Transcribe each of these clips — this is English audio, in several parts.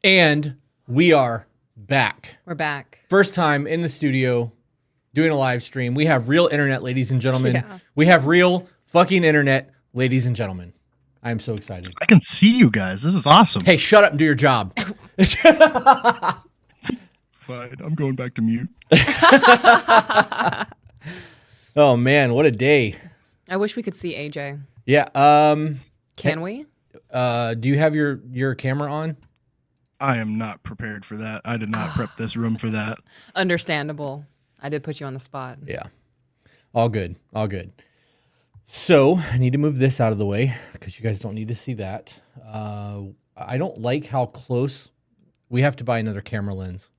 And we are back. We're back. First time in the studio doing a live stream. We have real internet, ladies and gentlemen. Yeah. We have real fucking internet, ladies and gentlemen. I am so excited. I can see you guys. This is awesome. Hey, shut up and do your job. Fine. I'm going back to mute. Oh, man. What a day. I wish we could see AJ. Yeah. Can we? Do you have your camera on? I am not prepared for that. I did not prep this room for that. Understandable. I did put you on the spot. Yeah. All good. All good. So I need to move this out of the way because you guys don't need to see that. I don't like how close we have to buy another camera lens.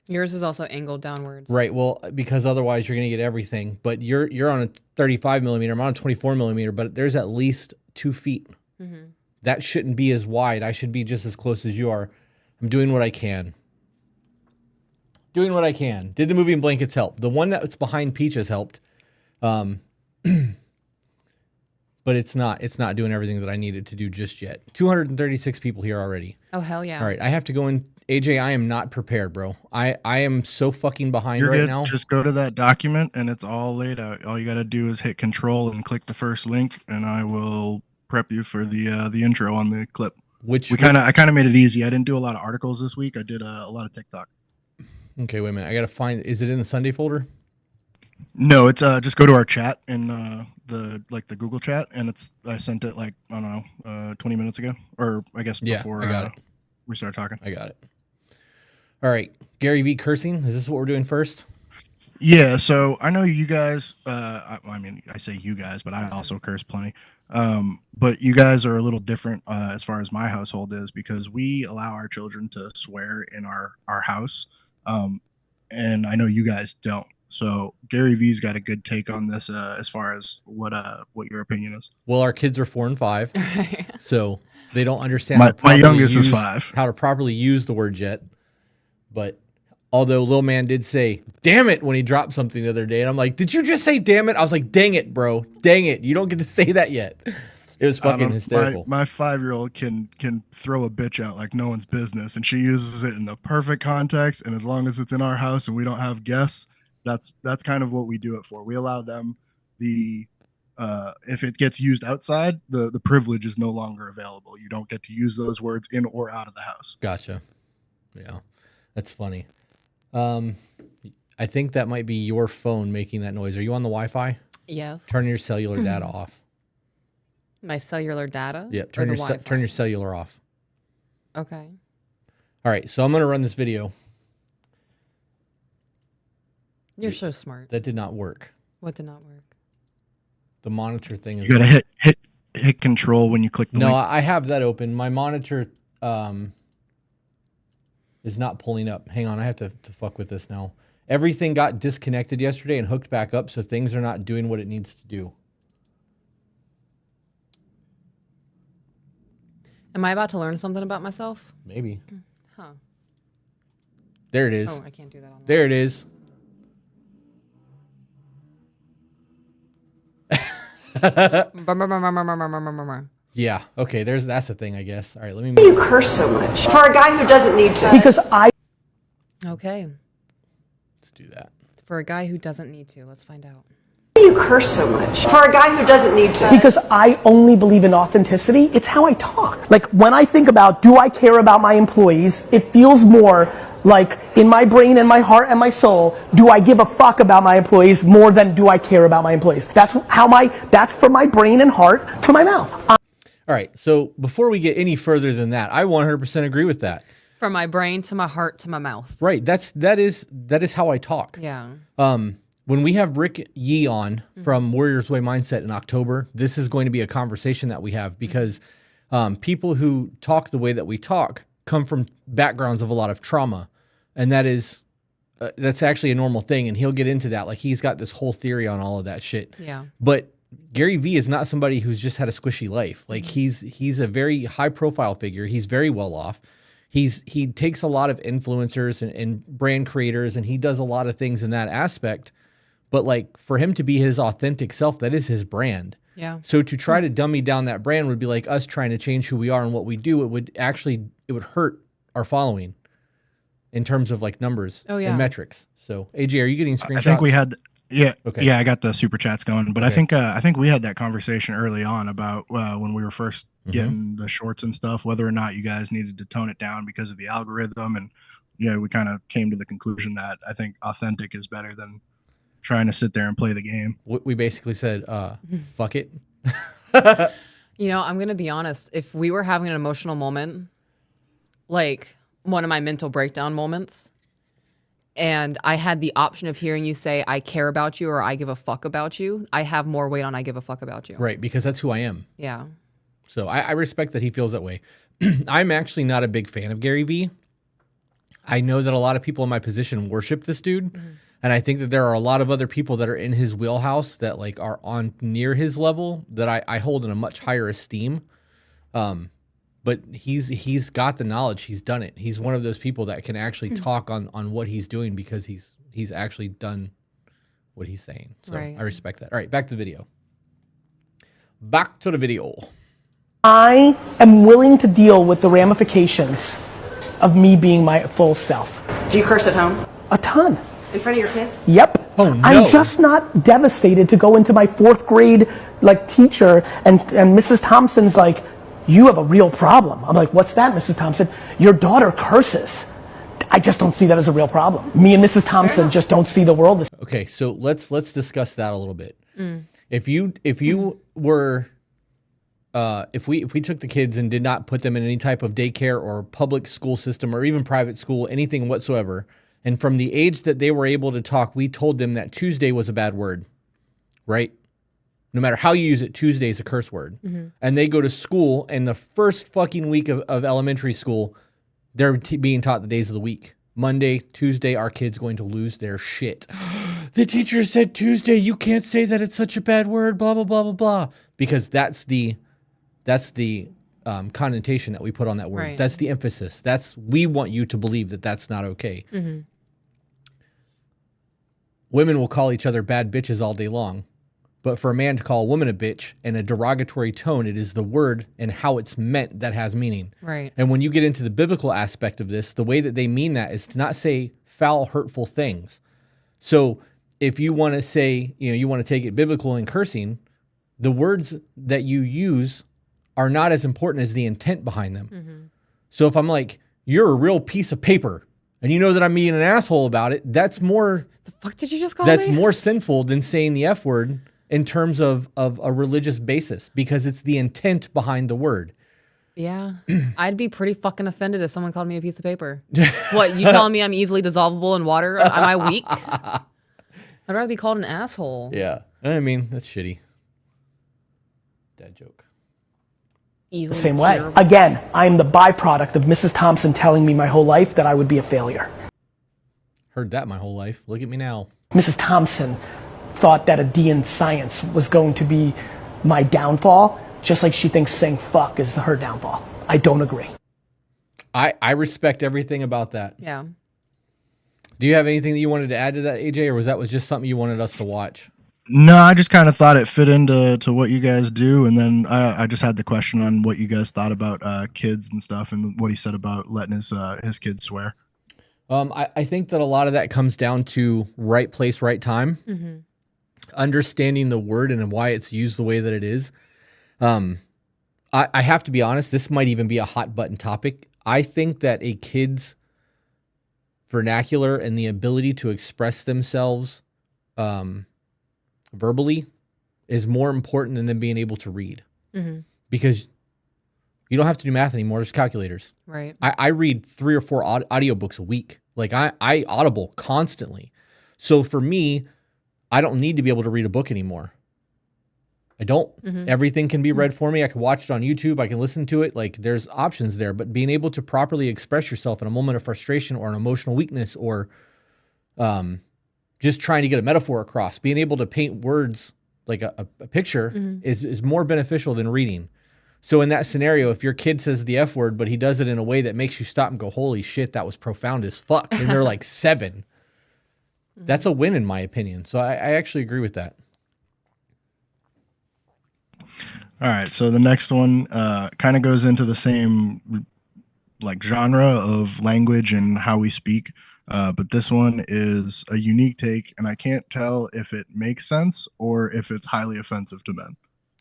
Yours is also angled downwards. Right. Well, because otherwise you're going to get everything. But you're on a 35 millimeter. I'm on a 24 millimeter. But there's at least 2 feet. Mm-hmm. That shouldn't be as wide. I should be just as close as you are. I'm doing what I can. Doing what I can. Did the movie and blankets help? The one that's behind Peach has helped. But it's not doing everything that I needed to do just yet. 236 people here already. Oh, hell yeah. All right, I have to go in. AJ, I am not prepared, bro. I am so fucking behind You're right good. now. Just go to that document and it's all laid out. All you got to do is hit control and click the first link, and I will prep you for the intro on the clip. I kind of made it easy. I didn't do a lot of articles this week. I did a lot of TikTok. Okay, wait a minute. I gotta find. Is it in the Sunday folder? No, it's just go to our chat in the Google chat, and I sent it like I don't know 20 minutes ago, or I guess before I got it. We started talking. I got it. All right, Gary V cursing. Is this what we're doing first? Yeah. So I know you guys. I mean, I say you guys, but I also curse plenty. But you guys are a little different as far as my household is, because we allow our children to swear in our house, and I know you guys don't. So Gary V's got a good take on this as far as what your opinion is. Well, our kids are 4 and 5, so they don't understand. My youngest is 5. How to properly use the word yet. But although Lil Man did say "damn it" when he dropped something the other day, and I'm like, "Did you just say damn it?" I was like, "Dang it, bro! Dang it! You don't get to say that yet." It was fucking hysterical. My 5-year-old can throw a bitch out like no one's business, and she uses it in the perfect context. And as long as it's in our house and we don't have guests, that's kind of what we do it for. We allow them the if it gets used outside, the privilege is no longer available. You don't get to use those words in or out of the house. Gotcha. Yeah, that's funny. I think that might be your phone making that noise. Are you on the Wi-Fi? Yes. Turn your cellular data off. My cellular data? Yep. Turn your cellular off. Okay. All right. So I'm going to run this video. You're so smart. That did not work. What did not work? The monitor thing is. You gotta hit control when you click the link. No, I have that open. My monitor is not pulling up. Hang on, I have to fuck with this now. Everything got disconnected yesterday and hooked back up, so things are not doing what it needs to do. Am I about to learn something about myself? Maybe. Huh. There it is. Oh, I can't do that on There it is. Yeah. Okay. That's the thing, I guess. All right. Let me. Why do you curse so much for a guy who doesn't need to? Because I. Okay. Let's do that. For a guy who doesn't need to, let's find out. Why do you curse so much for a guy who doesn't need to? Because I only believe in authenticity. It's how I talk. Like when I think about, do I care about my employees? It feels more like in my brain and my heart and my soul, do I give a fuck about my employees more than do I care about my employees? That's from my brain and heart to my mouth. All right. So before we get any further than that, I 100% agree with that. From my brain to my heart to my mouth. Right. That is how I talk. Yeah. When we have Rick Yee on from Warriors Way Mindset in October, this is going to be a conversation that we have because people who talk the way that we talk come from backgrounds of a lot of trauma. And that's actually a normal thing. And he'll get into that. Like he's got this whole theory on all of that shit. Yeah. But Gary Vee is not somebody who's just had a squishy life. Like he's a very high profile figure. He's very well off. He takes a lot of influencers and brand creators, and he does a lot of things in that aspect. But like for him to be his authentic self, that is his brand. Yeah. So to try to dummy down that brand would be like us trying to change who we are and what we do. It would hurt are following in terms of like numbers Oh, yeah. and metrics. So AJ, are you getting screenshots? I think we had, yeah, Okay. yeah, I got the super chats going, but Okay. I think we had that conversation early on about when we were first getting the shorts and stuff, whether or not you guys needed to tone it down because of the algorithm, and yeah, we kind of came to the conclusion that I think authentic is better than trying to sit there and play the game. We basically said, fuck it. You know, I'm going to be honest. If we were having an emotional moment, like one of my mental breakdown moments, and I had the option of hearing you say, I care about you or I give a fuck about you, I have more weight on I give a fuck about you. Right, because that's who I am. Yeah. So I respect that he feels that way. I'm actually not a big fan of Gary Vee. I know that a lot of people in my position worship this dude. And I think that there are a lot of other people that are in his wheelhouse that like are on near his level that I hold in a much higher esteem. But he's got the knowledge. He's done it. He's one of those people that can actually talk on what he's doing because he's actually done what he's saying. So Right. I respect that. All right, back to the video. Back to the video. I am willing to deal with the ramifications of me being my full self. Do you curse at home? A ton. In front of your kids? Yep. Oh, no. I'm just not devastated to go into my 4th grade like teacher and Mrs. Thompson's like, you have a real problem. I'm like, what's that, Mrs. Thompson? Your daughter curses. I just don't see that as a real problem. Me and Mrs. Thompson just don't see the world as Okay, so let's discuss that a little bit. If you were if we took the kids and did not put them in any type of daycare or public school system or even private school, anything whatsoever, and from the age that they were able to talk, we told them that Tuesday was a bad word, right? No matter how you use it, Tuesday is a curse word. And they go to school, and the first fucking week of elementary school, they're being taught the days of the week. Monday, Tuesday, our kid's going to lose their shit. The teacher said Tuesday, you can't say that, it's such a bad word, blah, blah, blah, blah, blah. Because that's the connotation that we put on that word. Right. That's the emphasis. We want you to believe that that's not okay. Women will call each other bad bitches all day long. But for a man to call a woman a bitch in a derogatory tone, it is the word and how it's meant that has meaning. Right. And when you get into the biblical aspect of this, the way that they mean that is to not say foul, hurtful things. So if you want to say, you want to take it biblical in cursing, the words that you use are not as important as the intent behind them. So if I'm like, you're a real piece of paper, and you know that I'm being an asshole about it, that's more The fuck did you just call that's me? more sinful than saying the F word in terms of a religious basis, because it's the intent behind the word. Yeah. I'd be pretty fucking offended if someone called me a piece of paper. What, you telling me I'm easily dissolvable in water? Am I weak? I'd rather be called an asshole. Yeah. I mean, that's shitty. Dad joke. Easily the same way. terrible. Again, I'm the byproduct of Mrs. Thompson telling me my whole life that I would be a failure. Heard that my whole life. Look at me now. Mrs. Thompson thought that a D in science was going to be my downfall, just like she thinks saying fuck is her downfall. I don't agree. I respect everything about that. Yeah. Do you have anything that you wanted to add to that, AJ, or was just something you wanted us to watch? No, I just kind of thought it fit into what you guys do, and then I just had the question on what you guys thought about kids and stuff, and what he said about letting his kids swear. I think that a lot of that comes down to right place, right time. Understanding the word and why it's used the way that it is. I have to be honest, this might even be a hot button topic. I think that a kid's vernacular and the ability to express themselves verbally is more important than them being able to read. Because you don't have to do math anymore. There's calculators. Right. I read 3 or 4 audiobooks a week. Like I audible constantly. So for me, I don't need to be able to read a book anymore. I don't. Everything can be read for me. I can watch it on YouTube. I can listen to it. Like there's options there. But being able to properly express yourself in a moment of frustration or an emotional weakness or just trying to get a metaphor across, being able to paint words like a picture is more beneficial than reading. So in that scenario, if your kid says the F word, but he does it in a way that makes you stop and go, holy shit, that was profound as fuck. And they're like 7. That's a win in my opinion. So I actually agree with that. All right, so the next one kind of goes into the same like genre of language and how we speak. But this one is a unique take, and I can't tell if it makes sense or if it's highly offensive to men.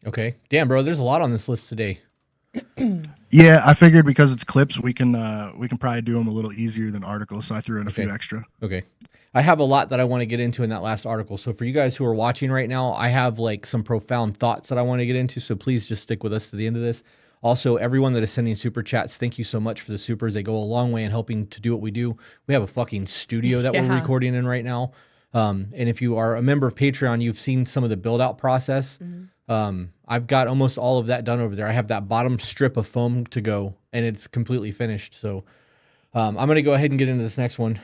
Okay. Damn, bro, there's a lot on this list today. Yeah, I figured because it's clips, we can probably do them a little easier than articles, so I threw in a few extra. Okay. I have a lot that I want to get into in that last article. So for you guys who are watching right now, I have like some profound thoughts that I want to get into. So please just stick with us to the end of this. Also, everyone that is sending super chats, thank you so much for the supers. They go a long way in helping to do what we do. We have a fucking studio that we're recording in right now. And if you are a member of Patreon, you've seen some of the build out process. I've got almost all of that done over there. I have that bottom strip of foam to go, and it's completely finished. So I'm going to go ahead and get into this next one.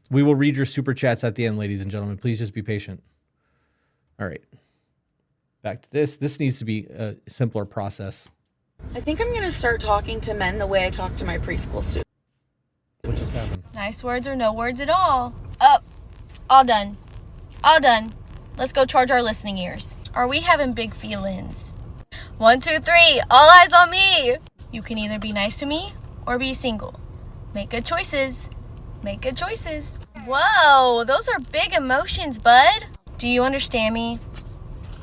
We will read your super chats at the end, ladies and gentlemen. Please just be patient. All right. Back to this. This needs to be a simpler process. I think I'm going to start talking to men the way I talk to my preschool students. What just happened? Nice words or no words at all. Up. All done. All done. Let's go charge our listening ears. Are we having big feelings? 1, 2, 3. All eyes on me. You can either be nice to me or be single. Make good choices. Make good choices. Whoa, those are big emotions, bud. Do you understand me?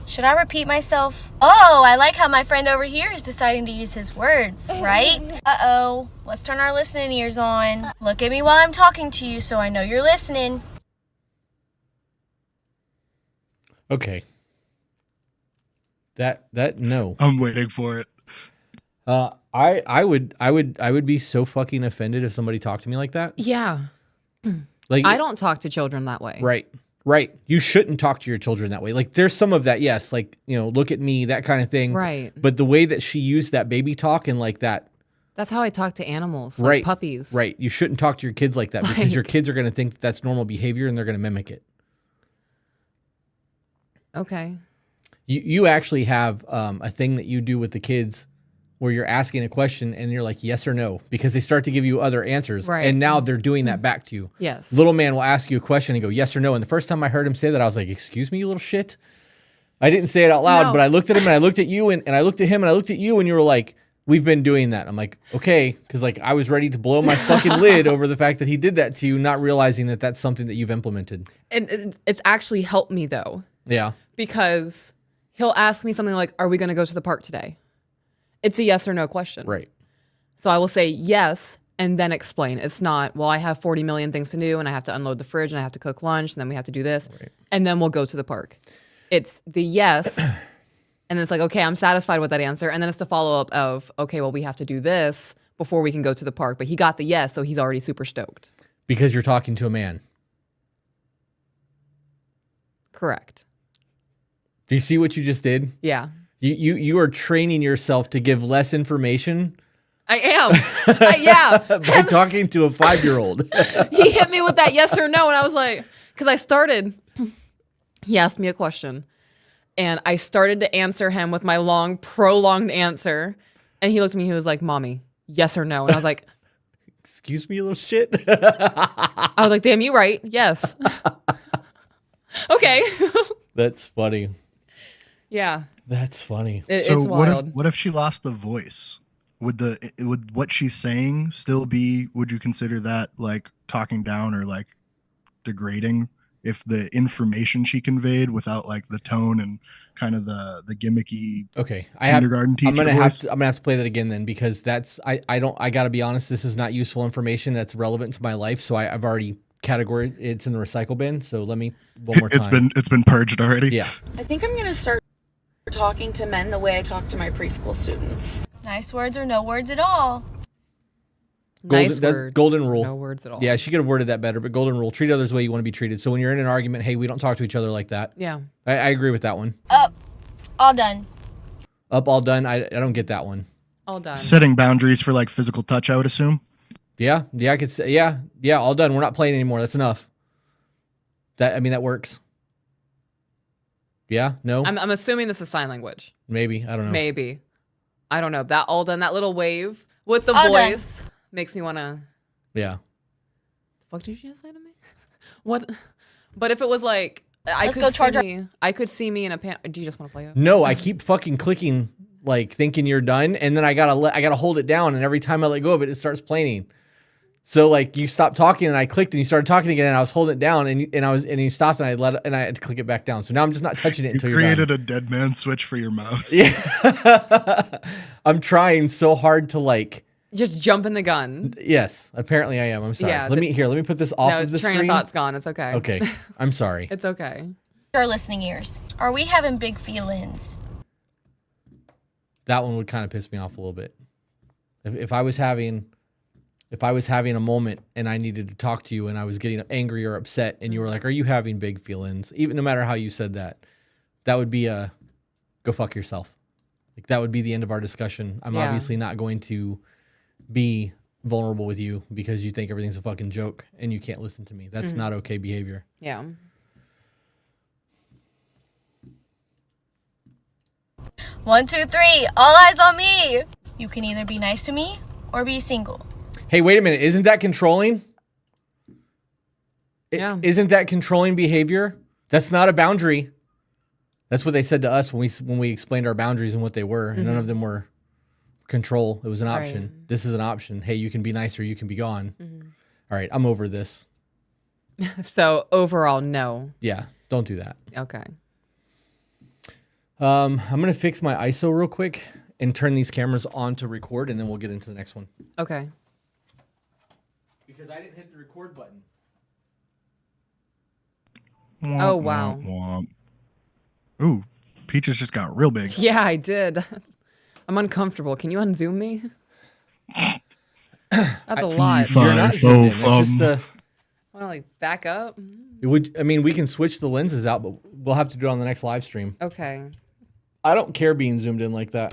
Should I repeat myself? Oh, I like how my friend over here is deciding to use his words, right? Uh-oh. Let's turn our listening ears on. Look at me while I'm talking to you so I know you're listening. Okay. No. I'm waiting for it. I would be so fucking offended if somebody talked to me like that. Yeah. Like I don't talk to children that way. Right. You shouldn't talk to your children that way. Like there's some of that, yes, like, look at me, that kind of thing. Right. But the way that she used that baby talk and like that. That's how I talk to animals, like puppies. Right. You shouldn't talk to your kids like that because your kids are going to think that that's normal behavior and they're going to mimic it. Okay. You actually have a thing that you do with the kids where you're asking a question and you're like, yes or no, because they start to give you other answers. Right. And now they're doing that back to you. Yes. Little man will ask you a question and go, yes or no. And the first time I heard him say that, I was like, excuse me, you little shit. I didn't say it out loud, but I looked at him and I looked at you and I looked at him and I looked at you and you were like, we've been doing that. I'm like, okay. Because like I was ready to blow my fucking lid over the fact that he did that to you, not realizing that that's something that you've implemented. And it's actually helped me though. Yeah. Because he'll ask me something like, are we going to go to the park today? It's a yes or no question. Right. So I will say yes and then explain. It's not, well, I have 40 million things to do and I have to unload the fridge and I have to cook lunch and then we have to do this. Right. And then we'll go to the park. It's the yes. And then it's like, okay, I'm satisfied with that answer. And then it's the follow up of, okay, well, we have to do this before we can go to the park. But he got the yes, so he's already super stoked. Because you're talking to a man. Correct. Do you see what you just did? Yeah. You are training yourself to give less information. I am. Yeah. By talking to a 5-year-old. He hit me with that yes or no. And I was like, because he asked me a question. And I started to answer him with my long, prolonged answer. And he looked at me, he was like, Mommy, yes or no? And I was like, excuse me, you little shit. I was like, damn, you right. Yes. Okay. That's funny. Yeah. That's funny. It's wild. What if she lost the voice? Would what she's saying still be, would you consider that like talking down or like degrading if the information she conveyed without like the tone and kind of the gimmicky kindergarten teacher I'm gonna have to play that again then, because that's I gotta be honest, this is not useful information that's relevant to my life, so I've already categorized it's in the recycle bin. So let me one more time. It's been purged already. Yeah. I think I'm going to start talking to men the way I talk to my preschool students. Nice words or no words at all. That's golden rule. No words at all. Yeah, she could have worded that better, but golden rule: treat others the way you want to be treated. So when you're in an argument, hey, we don't talk to each other like that. Yeah. I agree with that one. Up, all done. Up, all done. I don't get that one. All done. Setting boundaries for like physical touch, I would assume. Yeah, I could say, yeah, all done. We're not playing anymore. That's enough. That works. Yeah, no? I'm assuming this is sign language. Maybe, I don't know. Maybe. I don't know. That all done, that little wave with the all voice makes me want to. Yeah. The fuck did you just say to me? What? But if it was like, I could see me in a pan. Do you just want to play it? No, I keep fucking clicking like thinking you're done, and then I gotta hold it down, and every time I let go of it, it starts playing. So like you stopped talking, and I clicked, and you started talking again, and I was holding it down, and you stopped, and I had to click it back down. So now I'm just not touching it until you're done. Created a dead man switch for your mouse. Yeah, I'm trying so hard to like. Just jumping the gun. Yes, apparently I am. I'm sorry. Yeah, let me put this off of the train screen. of thought's gone. It's okay. Okay, I'm sorry. It's okay. Our listening ears. Are we having big feelings? That one would kind of piss me off a little bit. If I was having a moment and I needed to talk to you and I was getting angry or upset and you were like, "Are you having big feelings?" Even no matter how you said that, that would be a go fuck yourself. Like that would be the end of our discussion. I'm obviously not going to be vulnerable with you because you think everything's a fucking joke and you can't listen to me. That's not okay behavior. Yeah. One, two, three. All eyes on me. You can either be nice to me or be single. Hey, wait a minute. Isn't that controlling? Yeah. Isn't that controlling behavior? That's not a boundary. That's what they said to us when we explained our boundaries and what they were. And none of them were control. It was an option. Right. This is an option. Hey, you can be nice or you can be gone. All right, I'm over this. So overall, no. Yeah, don't do that. Okay. I'm going to fix my ISO real quick and turn these cameras on to record, and then we'll get into the next one. Okay. Because I didn't hit the record button. Oh, wow. Womp, womp. Ooh, Peaches just got real big. Yeah, I did. I'm uncomfortable. Can you unzoom me? That's a lot. You're not zoomed in. It's just the... Want to like back up? we can switch the lenses out, but we'll have to do it on the next live stream. Okay. I don't care being zoomed in like that.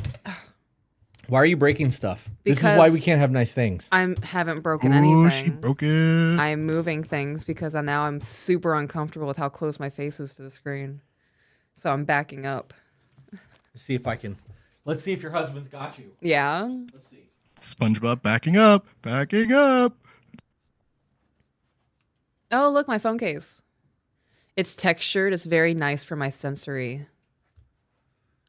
Why are you breaking stuff? This is Because why we can't have nice things. I haven't broken Ooh, she anything. broke it. I'm moving things because now I'm super uncomfortable with how close my face is to the screen. So I'm backing up. Let's see if I can. Let's see if your husband's got you. Yeah. Let's see. SpongeBob backing up, backing up. Oh, look, my phone case. It's textured. It's very nice for my sensory.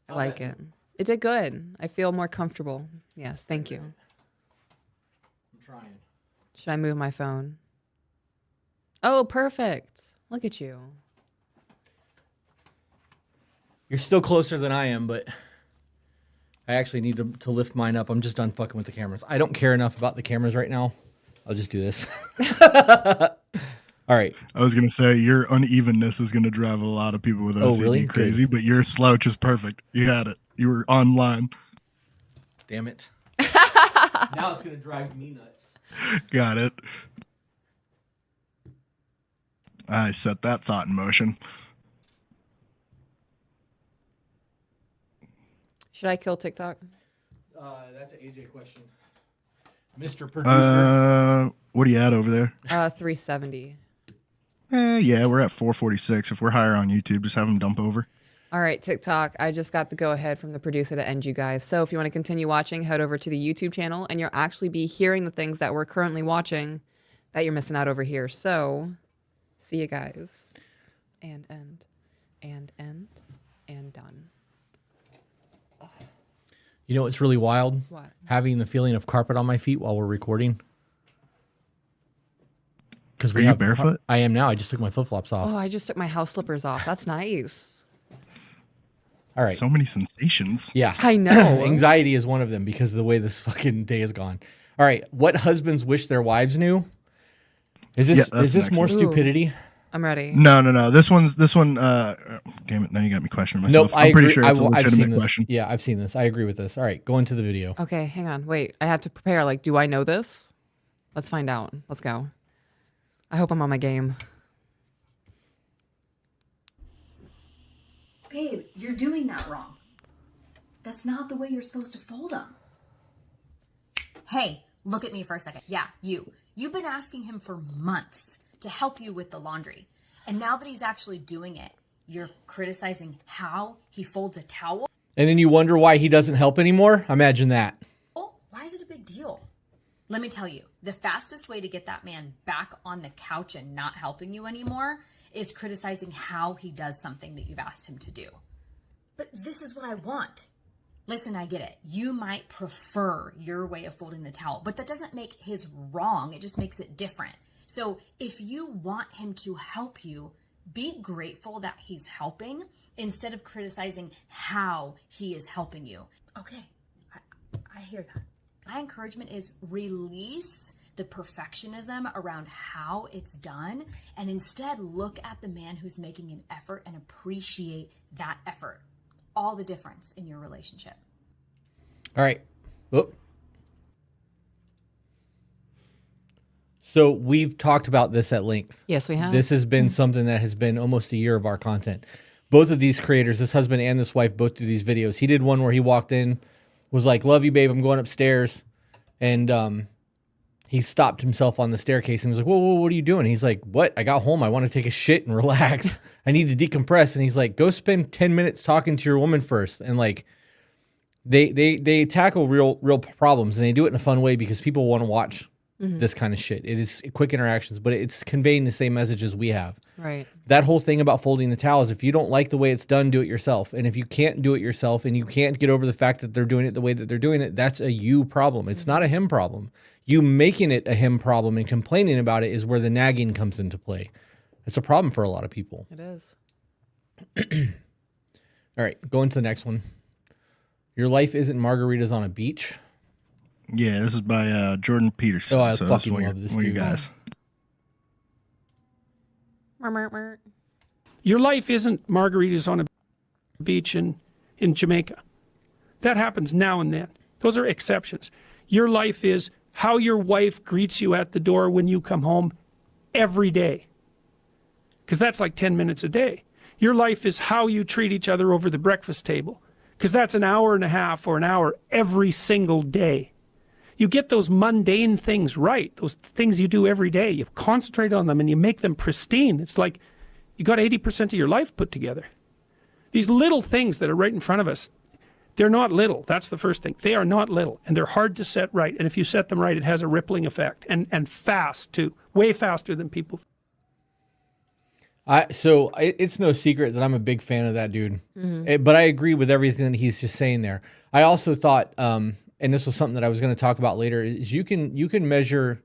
I like it. It did good. I feel more comfortable. Yes, thank you. I'm trying. Should I move my phone? Oh, perfect. Look at you. You're still closer than I am, but I actually need to lift mine up. I'm just done fucking with the cameras. I don't care enough about the cameras right now. I'll just do this. All right. I was gonna say your unevenness is gonna drive a lot of people with OCD really? crazy, but your slouch is perfect. You had it. You were online. Damn it. Now it's going to drive me nuts. Got it. I set that thought in motion. Should I kill TikTok? That's an AJ question. Mr. Producer. What are you at over there? 370. Yeah, we're at 446. If we're higher on YouTube, just have them dump over. All right, TikTok. I just got the go ahead from the producer to end you guys. So if you want to continue watching, head over to the YouTube channel and you'll actually be hearing the things that we're currently watching that you're missing out over here. So see you guys. And end. And end. And done. You know what's really wild? What? Having the feeling of carpet on my feet while we're recording. Because Are you barefoot? I am now. I just took my flip-flops off. Oh, I just took my house slippers off. That's nice. All right. So many sensations. Yeah. I know. Anxiety is one of them because of the way this fucking day has gone. All right. What husbands wish their wives knew? Is this more stupidity? I'm ready. No. This one. Damn it! Now you got me questioning myself. Nope. I'm pretty agree. sure it's a I've seen legitimate this. question. Yeah, I've seen this. I agree with this. All right. Go into the video. Okay, hang on. Wait, I have to prepare. Like, do I know this? Let's find out. Let's go. I hope I'm on my game. Babe, you're doing that wrong. That's not the way you're supposed to fold them. Hey, look at me for a second. Yeah, you. You've been asking him for months to help you with the laundry. And now that he's actually doing it, you're criticizing how he folds a towel? And then you wonder why he doesn't help anymore? Imagine that. Oh, why is it a big deal? Let me tell you, the fastest way to get that man back on the couch and not helping you anymore is criticizing how he does something that you've asked him to do. But this is what I want. listen, I get it. You might prefer your way of folding the towel, but that doesn't make his wrong. It just makes it different. So if you want him to help you, be grateful that he's helping instead of criticizing how he is helping you. Okay, I hear that. My encouragement is release the perfectionism around how it's done and instead look at the man who's making an effort and appreciate that effort. All the difference in your relationship. All right. Whoop. So we've talked about this at length. Yes, we have. This has been something that has been almost a year of our content. Both of these creators, this husband and this wife, both do these videos. He did one where he walked in, was like, love you, babe, I'm going upstairs. And he stopped himself on the staircase and was like, whoa, what are you doing? He's like, what? I got home. I want to take a shit and relax. I need to decompress. And he's like, go spend 10 minutes talking to your woman first. And like, they tackle real problems, and they do it in a fun way because people want to watch this kind of shit. It is quick interactions, but it's conveying the same messages we have. Right. That whole thing about folding the towels, if you don't like the way it's done, do it yourself. And if you can't do it yourself and you can't get over the fact that they're doing it the way that they're doing it, that's a you problem. It's not a him problem. You making it a him problem and complaining about it is where the nagging comes into play. It's a problem for a lot of people. It is. All right, going to the next one. Your life isn't margaritas on a beach. Yeah, this is by Jordan Peterson. Oh, I so fucking one of love this one of you dude. guys. Your life isn't margaritas on a beach in Jamaica. That happens now and then. Those are exceptions. Your life is how your wife greets you at the door when you come home every day. Because that's like 10 minutes a day. Your life is how you treat each other over the breakfast table. Because that's an hour and a half or an hour every single day. You get those mundane things right, those things you do every day. You concentrate on them and you make them pristine. It's like you got 80% of your life put together. These little things that are right in front of us, they're not little. That's the first thing. They are not little, and they're hard to set right. And if you set them right, it has a rippling effect, and fast too, way faster than people. So it's no secret that I'm a big fan of that dude, but I agree with everything that he's just saying there. I also thought, and this was something that I was going to talk about later, is you can measure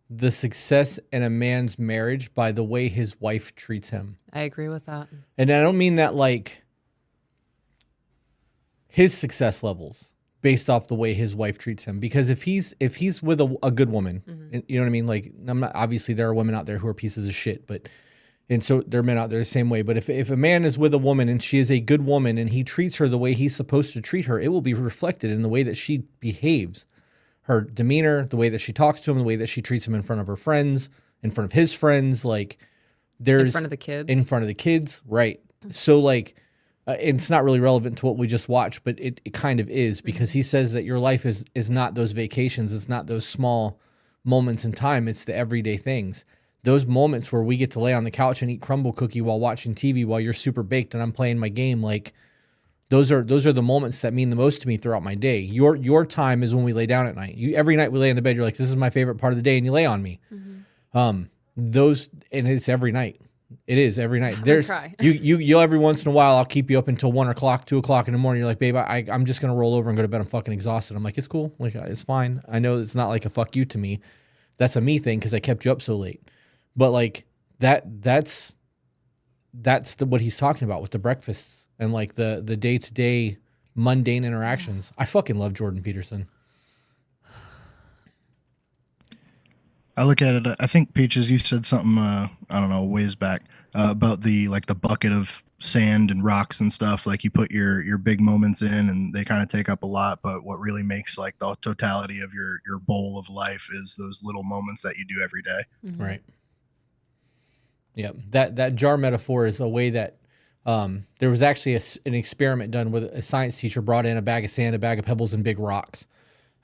the success in a man's marriage by the way his wife treats him. I agree with that. And I don't mean that like his success levels based off the way his wife treats him, because if he's with a good woman, and you know what I mean? Like, I'm not, obviously there are women out there who are pieces of shit, but and so there are men out there the same way. But if a man is with a woman and she is a good woman and he treats her the way he's supposed to treat her, it will be reflected in the way that she behaves, her demeanor, the way that she talks to him, the way that she treats him in front of her friends, in front of his friends, like there's in front of the kids. In front of the kids, right? So like, it's not really relevant to what we just watched, but it kind of is, because he says that your life is not those vacations, it's not those small moments in time, it's the everyday things. Those moments where we get to lay on the couch and eat crumble cookie while watching TV while you're super baked and I'm playing my game, like those are the moments that mean the most to me throughout my day. Your time is when we lay down at night. Every night we lay in the bed, you're like, this is my favorite part of the day, and you lay on me. Those, and it's every night. It is every night. There's you'll every once in a while I'll keep you up until 1 o'clock, 2 o'clock in the morning. You're like, babe, I'm just gonna roll over and go to bed. I'm fucking exhausted. I'm like, it's cool. Like, it's fine. I know it's not like a fuck you to me. That's a me thing because I kept you up so late. But like that's what he's talking about with the breakfasts and like the day-to-day mundane interactions. I fucking love Jordan Peterson. I look at it. I think Peaches, you said something. I don't know, ways back about the bucket of sand and rocks and stuff. Like you put your big moments in, and they kind of take up a lot. But what really makes like the totality of your bowl of life is those little moments that you do every day. Right. Yeah. That jar metaphor is a way that there was actually an experiment done with a science teacher brought in a bag of sand, a bag of pebbles, and big rocks.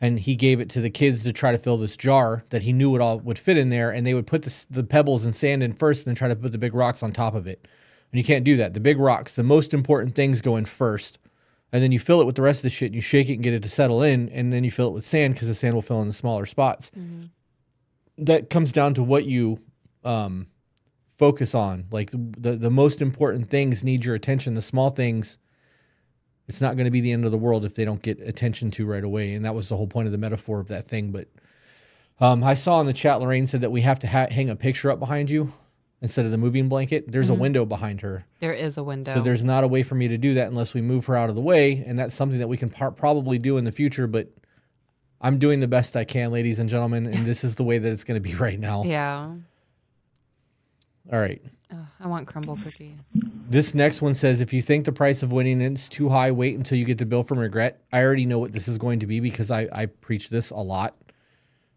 And he gave it to the kids to try to fill this jar that he knew it all would fit in there. And they would put the pebbles and sand in first and then try to put the big rocks on top of it. And you can't do that. The big rocks, the most important things go in first. And then you fill it with the rest of the shit and you shake it and get it to settle in. And then you fill it with sand because the sand will fill in the smaller spots. That comes down to what you focus on. Like the most important things need your attention. The small things It's not going to be the end of the world if they don't get attention to right away. And that was the whole point of the metaphor of that thing. But I saw in the chat, Lorraine said that we have to hang a picture up behind you instead of the moving blanket. There's a window behind her. There is a window. So there's not a way for me to do that unless we move her out of the way. And that's something that we can probably do in the future. But I'm doing the best I can, ladies and gentlemen. And this is the way that it's going to be right now. Yeah. All right. I want crumble cookie. This next one says, if you think the price of winning is too high, wait until you get the bill from regret. I already know what this is going to be because I preach this a lot.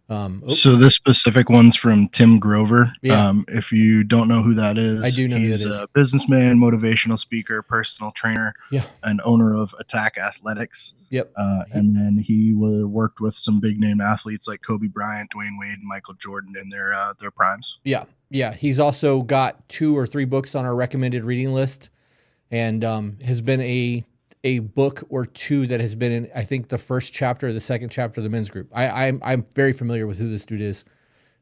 So this specific one's from Tim Grover. Yeah. If you don't know who that is, I do know who he's that is. a businessman, motivational speaker, personal trainer, Yeah. and owner of Attack Athletics. Yep. And then he worked with some big name athletes like Kobe Bryant, Dwayne Wade, and Michael Jordan in their primes. Yeah. Yeah. He's also got 2 or 3 books on our recommended reading list, and has been a book or 2 that has been in, I think, the first chapter or the second chapter of the men's group. I'm very familiar with who this dude is.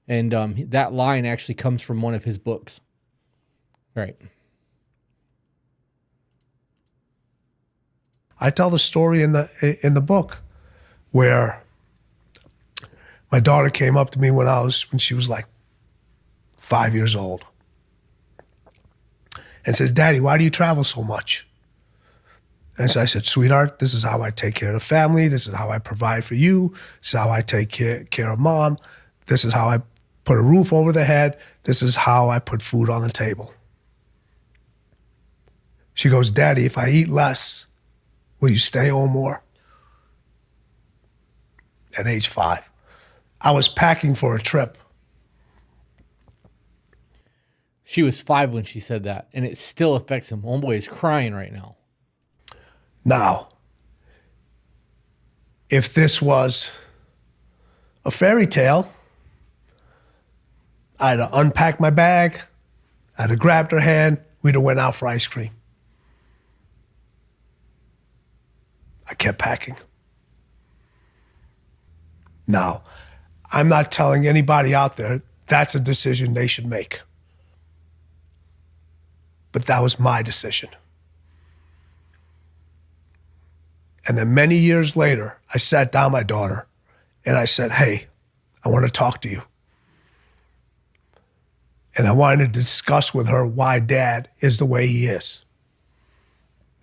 And that line actually comes from one of his books. Right. I tell the story in the book where my daughter came up to me when she was like 5 years old and says, "Daddy, why do you travel so much?" And so I said, "Sweetheart, this is how I take care of the family. This is how I provide for you. This is how I take care of Mom. This is how I put a roof over the head. This is how I put food on the table." She goes, "Daddy, if I eat less, will you stay home more?" At age 5. I was packing for a trip. She was 5 when she said that, and it still affects him. Homeboy is crying right now. Now, if this was a fairy tale, I'd have unpacked my bag, I'd have grabbed her hand, we'd have went out for ice cream. I kept packing. Now, I'm not telling anybody out there that's a decision they should make. But that was my decision. And then many years later, I sat down my daughter and I said, "Hey, I want to talk to you." And I wanted to discuss with her why Dad is the way he is.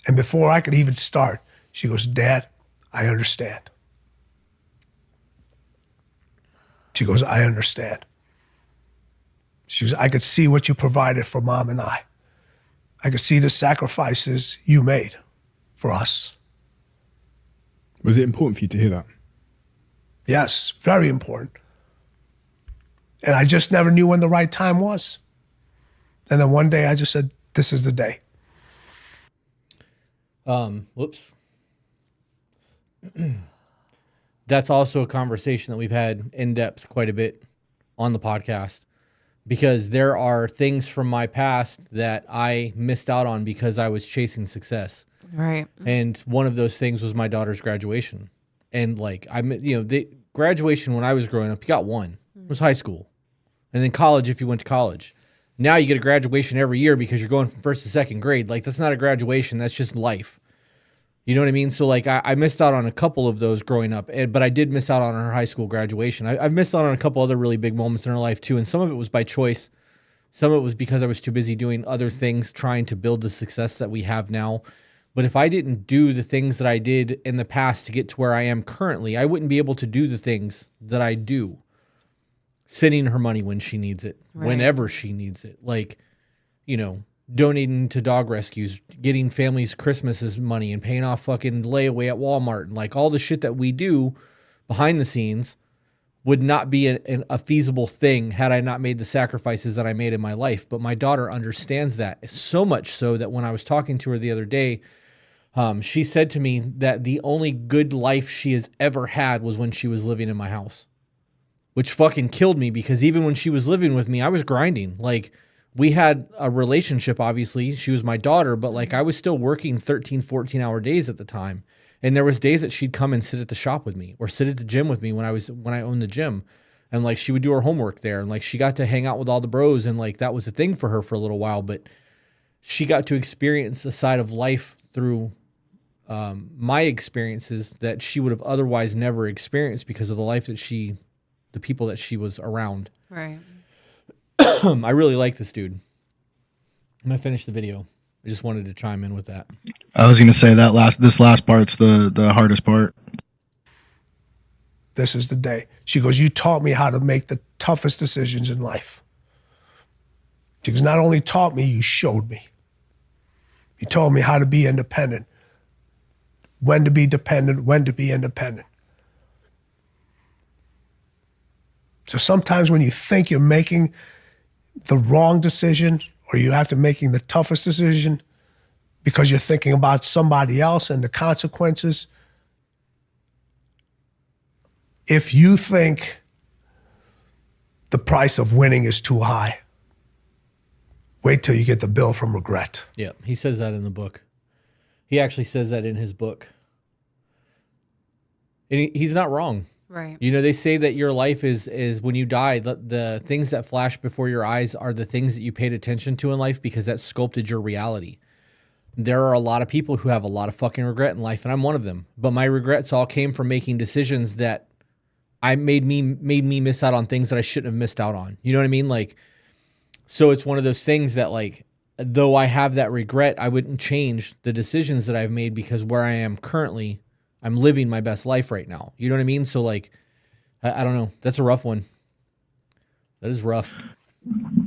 And before I could even start, she goes, "Dad, I understand." She goes, "I understand." She goes, "I could see what you provided for Mom and I. I could see the sacrifices you made for us." Was it important for you to hear that? Yes, very important. And I just never knew when the right time was. And then one day I just said, "This is the day." Whoops. That's also a conversation that we've had in depth quite a bit on the podcast, because there are things from my past that I missed out on because I was chasing success. Right. And one of those things was my daughter's graduation. And like, the graduation when I was growing up, you got one. It was high school. And then college if you went to college. Now you get a graduation every year because you're going from 1st to 2nd grade. Like, that's not a graduation. That's just life. You know what I mean? So like, I missed out on a couple of those growing up, but I did miss out on her high school graduation. I missed out on a couple other really big moments in her life too. And some of it was by choice. Some of it was because I was too busy doing other things, trying to build the success that we have now. But if I didn't do the things that I did in the past to get to where I am currently, I wouldn't be able to do the things that I do. Sending her money when she needs it, Right. whenever she needs it. Like, donating to dog rescues, getting families Christmas's money and paying off fucking layaway at Walmart. And like all the shit that we do behind the scenes would not be a feasible thing had I not made the sacrifices that I made in my life. But my daughter understands that, so much so that when I was talking to her the other day, she said to me that the only good life she has ever had was when she was living in my house, which fucking killed me, because even when she was living with me, I was grinding. Like, we had a relationship, obviously. She was my daughter, but like, I was still working 13, 14-hour days at the time. And there was days that she'd come and sit at the shop with me or sit at the gym with me when I owned the gym. And like, she would do her homework there. And like, she got to hang out with all the bros. And like, that was a thing for her for a little while, but she got to experience a side of life through my experiences that she would have otherwise never experienced because of the life that the people that she was around. Right. I really like this dude. I'm gonna finish the video. I just wanted to chime in with that. I was gonna say this last part's the hardest part. This is the day. She goes, you taught me how to make the toughest decisions in life. She goes, not only taught me, you showed me. You told me how to be independent, when to be dependent, when to be independent. So sometimes when you think you're making the wrong decision or you have to making the toughest decision because you're thinking about somebody else and the consequences, if you think the price of winning is too high, wait till you get the bill from regret. Yeah, he says that in the book. He actually says that in his book. And he's not wrong. Right. You know, they say that your life is when you die, the things that flash before your eyes are the things that you paid attention to in life because that sculpted your reality. There are a lot of people who have a lot of fucking regret in life, and I'm one of them. But my regrets all came from making decisions that made me miss out on things that I shouldn't have missed out on. You know what I mean? Like, so it's one of those things that, like, though I have that regret, I wouldn't change the decisions that I've made because where I am currently, I'm living my best life right now. You know what I mean? So, like, I don't know. That's a rough one. That is rough.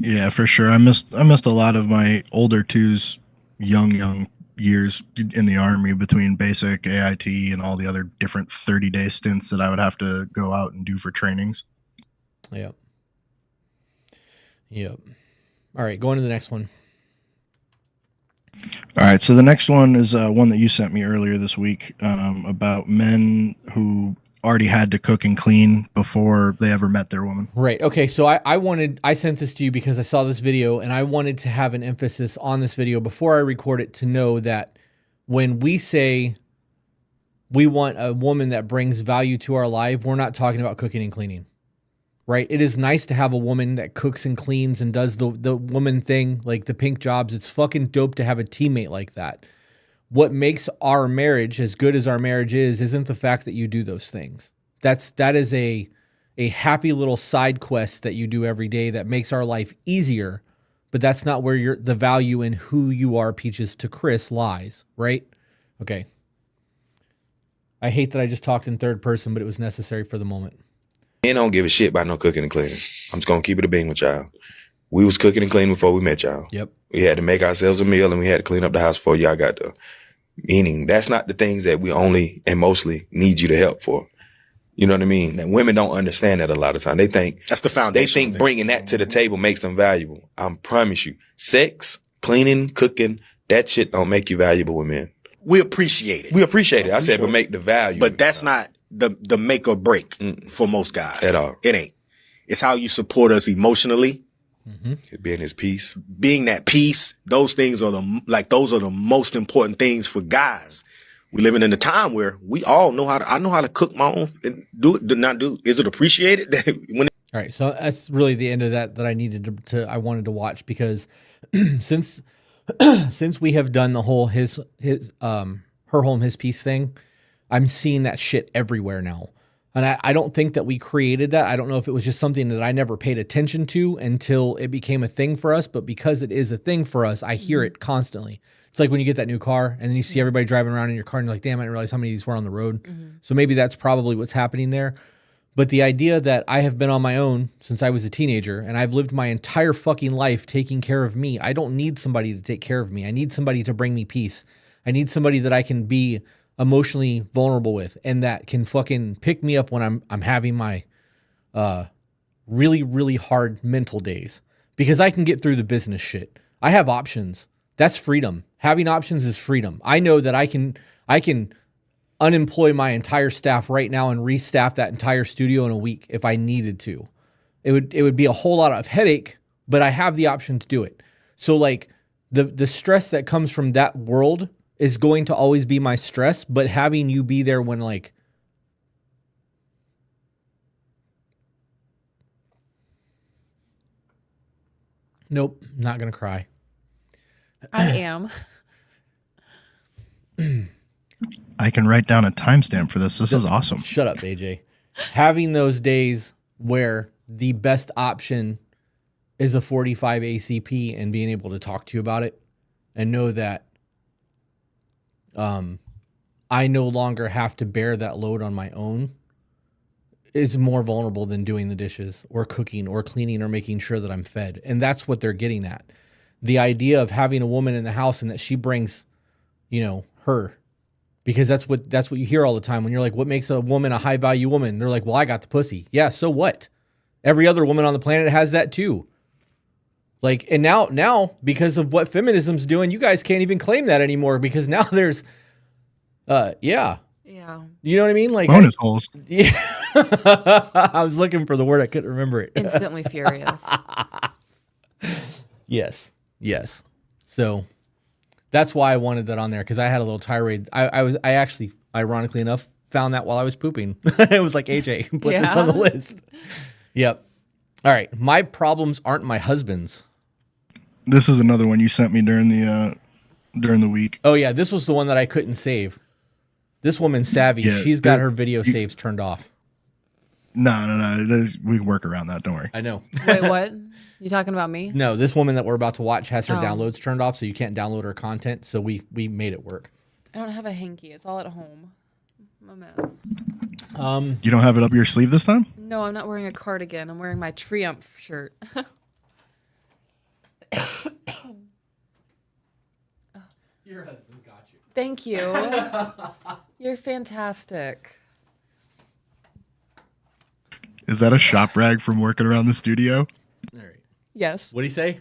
Yeah, for sure. I missed a lot of my older twos, young years in the Army between basic, AIT, and all the other different 30-day stints that I would have to go out and do for trainings. Yep. All right, going to the next one. All right, so the next one is one that you sent me earlier this week about men who already had to cook and clean before they ever met their woman. Right. Okay. So I sent this to you because I saw this video and I wanted to have an emphasis on this video before I record it to know that when we say we want a woman that brings value to our life, we're not talking about cooking and cleaning. Right. It is nice to have a woman that cooks and cleans and does the woman thing, like the pink jobs. It's fucking dope to have a teammate like that. What makes our marriage as good as our marriage isn't the fact that you do those things. That is a happy little side quest that you do every day that makes our life easier, but that's not where the value in who you are, Peaches, to Chris lies, right? Okay. I hate that I just talked in third person, but it was necessary for the moment. Men don't give a shit about no cooking and cleaning. I'm just gonna keep it a bean with y'all. We was cooking and cleaning before we met y'all. Yep. We had to make ourselves a meal and we had to clean up the house before y'all got there. Meaning that's not the things that we only and mostly need you to help for. You know what I mean? And women don't understand that a lot of time. They think that's the foundation. They think bringing that to the table makes them valuable. I promise you, sex, cleaning, cooking, that shit don't make you valuable with men. We appreciate it. We appreciate it. I said, but make the value. But that's not the make or break for most guys. At all. It ain't. It's how you support us emotionally. Mm-hmm. Being his peace. Being that peace. Those things are those are the most important things for guys. We living in a time where we all know I know how to cook my own and not do. Is it appreciated? All right. So that's really the end of that I needed I wanted to watch because since we have done the whole her home, his peace thing, I'm seeing that shit everywhere now. And I don't think that we created that. I don't know if it was just something that I never paid attention to until it became a thing for us. But because it is a thing for us, I hear it constantly. It's like when you get that new car and then you see everybody driving around in your car and you're like, damn, I didn't realize how many of these were on the road. Mm-hmm. So maybe that's probably what's happening there. But the idea that I have been on my own since I was a teenager and I've lived my entire fucking life taking care of me. I don't need somebody to take care of me. I need somebody to bring me peace. I need somebody that I can be emotionally vulnerable with and that can fucking pick me up when I'm having my really, really hard mental days because I can get through the business shit. I have options. That's freedom. Having options is freedom. I know that I can unemploy my entire staff right now and restaff that entire studio in a week if I needed to. It would be a whole lot of headache, but I have the option to do it. So like the stress that comes from that world is going to always be my stress, but having you be there when like nope, not gonna cry. I am. I can write down a timestamp for this. This is awesome. Shut up, AJ. Having those days where the best option is a 45 ACP and being able to talk to you about it and know that I no longer have to bear that load on my own is more vulnerable than doing the dishes or cooking or cleaning or making sure that I'm fed. And that's what they're getting at. The idea of having a woman in the house and that she brings, her, because that's what you hear all the time when you're like, what makes a woman a high value woman? They're like, well, I got the pussy. Yeah. So what? Every other woman on the planet has that too. Like, and now because of what feminism's doing, you guys can't even claim that anymore because now there's, yeah. You know what I mean? Like bonus holes. Yeah. I was looking for the word. I couldn't remember it. Instantly furious. Yes. So that's why I wanted that on there. Cause I had a little tirade. I actually, ironically enough, found that while I was pooping. It was like, AJ, put this on the list. Yep. All right. My problems aren't my husband's. This is another one you sent me during the week. Oh yeah. This was the one that I couldn't save. This woman's savvy. Yeah, She's got her video saves turned off. No. We can work around that. Don't worry. I know. Wait, what? You talking about me? No, this woman that we're about to watch has her downloads turned off, so you can't download her content. So we made it work. I don't have a hanky. It's all at home. I'm a mess. You don't have it up your sleeve this time? No, I'm not wearing a cardigan. I'm wearing my Triumph shirt. Your husband's got you. Thank you. You're fantastic. Is that a shop rag from working around the studio? All right. Yes. What'd he say?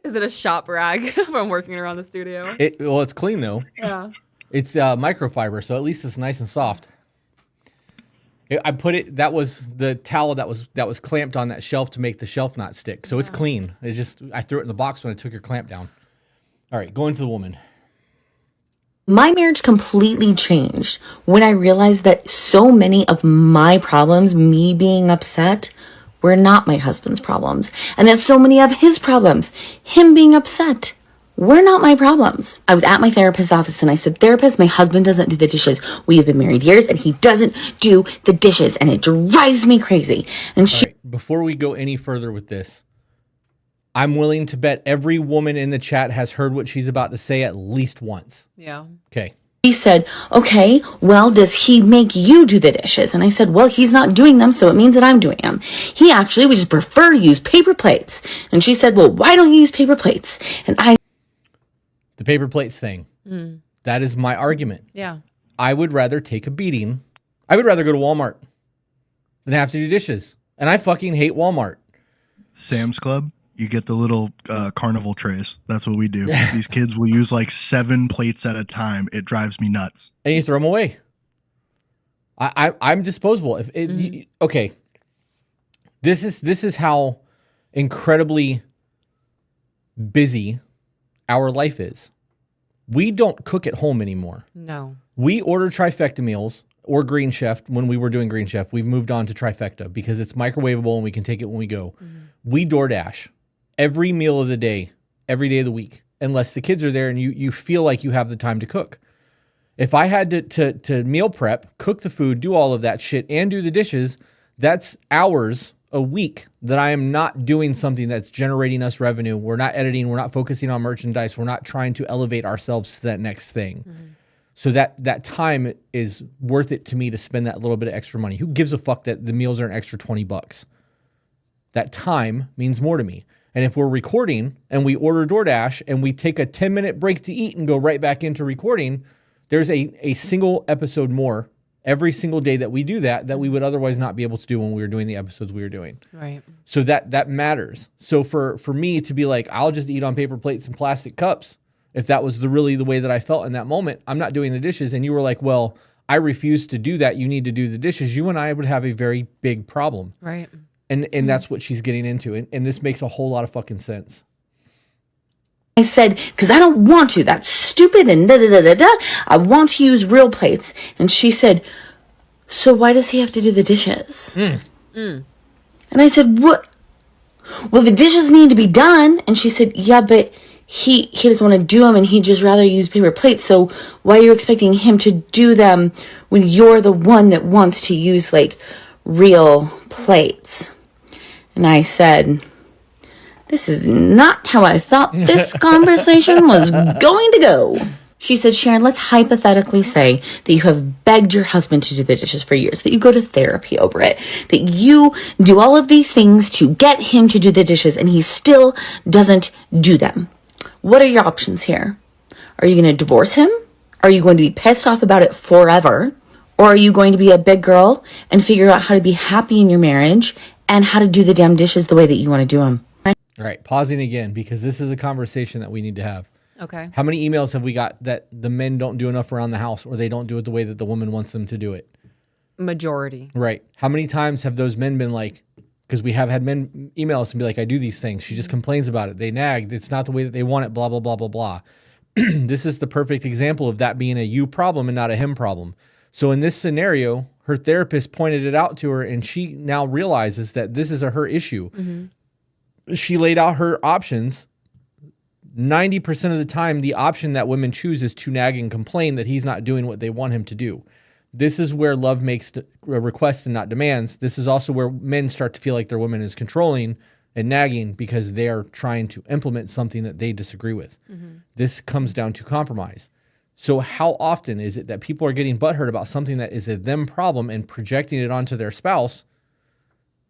Is it a shop rag from working around the studio? Well, it's clean though. Yeah. It's microfiber, so at least it's nice and soft. I put it. That was the towel that was clamped on that shelf to make the shelf not stick. So it's clean. I threw it in the box when I took your clamp down. All right, going to the woman. My marriage completely changed when I realized that so many of my problems, me being upset, were not my husband's problems. And that so many of his problems, him being upset, were not my problems. I was at my therapist's office and I said, therapist, my husband doesn't do the dishes. We have been married years and he doesn't do the dishes and it drives me crazy. And she... Right, before we go any further with this, I'm willing to bet every woman in the chat has heard what she's about to say at least once. Yeah. Okay. He said, okay, well, does he make you do the dishes? And I said, well, he's not doing them, so it means that I'm doing them. He actually would just prefer to use paper plates. And she said, well, why don't you use paper plates? And the paper plates thing. That is my argument. Yeah. I would rather take a beating. I would rather go to Walmart than have to do dishes. And I fucking hate Walmart. Sam's Club. You get the little carnival trays. That's what we do. These kids will use like 7 plates at a time. It drives me nuts. And you throw them away. I'm disposable. Okay. This is how incredibly busy our life is. We don't cook at home anymore. No. We order trifecta meals or Green Chef when we were doing Green Chef. We've moved on to trifecta because it's microwavable and we can take it when we go. We DoorDash every meal of the day, every day of the week, unless the kids are there and you feel like you have the time to cook. If I had to meal prep, cook the food, do all of that shit, and do the dishes, that's hours a week that I am not doing something that's generating us revenue. We're not editing. We're not focusing on merchandise. We're not trying to elevate ourselves to that next thing. So that time is worth it to me to spend that little bit of extra money. Who gives a fuck that the meals are an extra $20? That time means more to me. And if we're recording and we order DoorDash and we take a 10-minute break to eat and go right back into recording, there's a single episode more every single day that we do that we would otherwise not be able to do when we were doing the episodes we were doing. Right. So that matters. So for me to be like, I'll just eat on paper plates and plastic cups, if that was really the way that I felt in that moment, I'm not doing the dishes. And you were like, well, I refuse to do that. You need to do the dishes. You and I would have a very big problem. Right. And that's what she's getting into. And this makes a whole lot of fucking sense. I said, because I don't want to. That's stupid and da-da-da-da-da. I want to use real plates. And she said, so why does he have to do the dishes? And I said, what? Well, the dishes need to be done. And she said, yeah, but he doesn't want to do them and he'd just rather use paper plates. So why are you expecting him to do them when you're the one that wants to use like real plates? And I said, this is not how I thought this conversation was going to go. She said, Sharon, let's hypothetically say that you have begged your husband to do the dishes for years, that you go to therapy over it, that you do all of these things to get him to do the dishes, and he still doesn't do them. What are your options here? Are you going to divorce him? Are you going to be pissed off about it forever? Or are you going to be a big girl and figure out how to be happy in your marriage and how to do the damn dishes the way that you want to do them? All right, pausing again, because this is a conversation that we need to have. Okay. How many emails have we got that the men don't do enough around the house, or they don't do it the way that the woman wants them to do it? Majority. Right. How many times have those men been like, because we have had men email us and be like, I do these things. She just complains about it. They nag. It's not the way that they want it, blah, blah, blah, blah, blah. This is the perfect example of that being a you problem and not a him problem. So in this scenario, her therapist pointed it out to her, and she now realizes that this is her issue. Mm-hmm. She laid out her options. 90% of the time, the option that women choose is to nag and complain that he's not doing what they want him to do. This is where love makes requests and not demands. This is also where men start to feel like their woman is controlling and nagging because they're trying to implement something that they disagree with. Mm-hmm. This comes down to compromise. So how often is it that people are getting butthurt about something that is a them problem and projecting it onto their spouse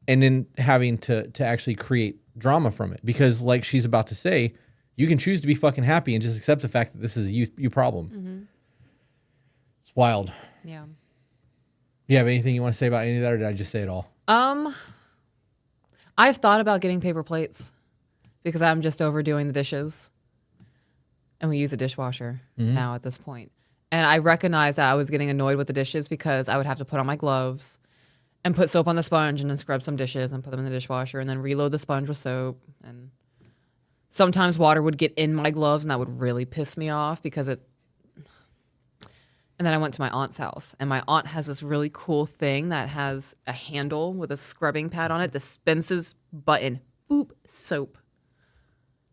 and then having to actually create drama from it? Because like she's about to say, you can choose to be fucking happy and just accept the fact that this is a you problem. Mm-hmm. It's wild. Yeah. You have anything you want to say about any of that, or did I just say it all? I've thought about getting paper plates because I'm just overdoing the dishes. And we use a dishwasher now at this point. And I recognized that I was getting annoyed with the dishes because I would have to put on my gloves and put soap on the sponge and then scrub some dishes and put them in the dishwasher and then reload the sponge with soap. And sometimes water would get in my gloves and that would really piss me off because it... And then I went to my aunt's house, and my aunt has this really cool thing that has a handle with a scrubbing pad on it, dispenses button, boop, soap.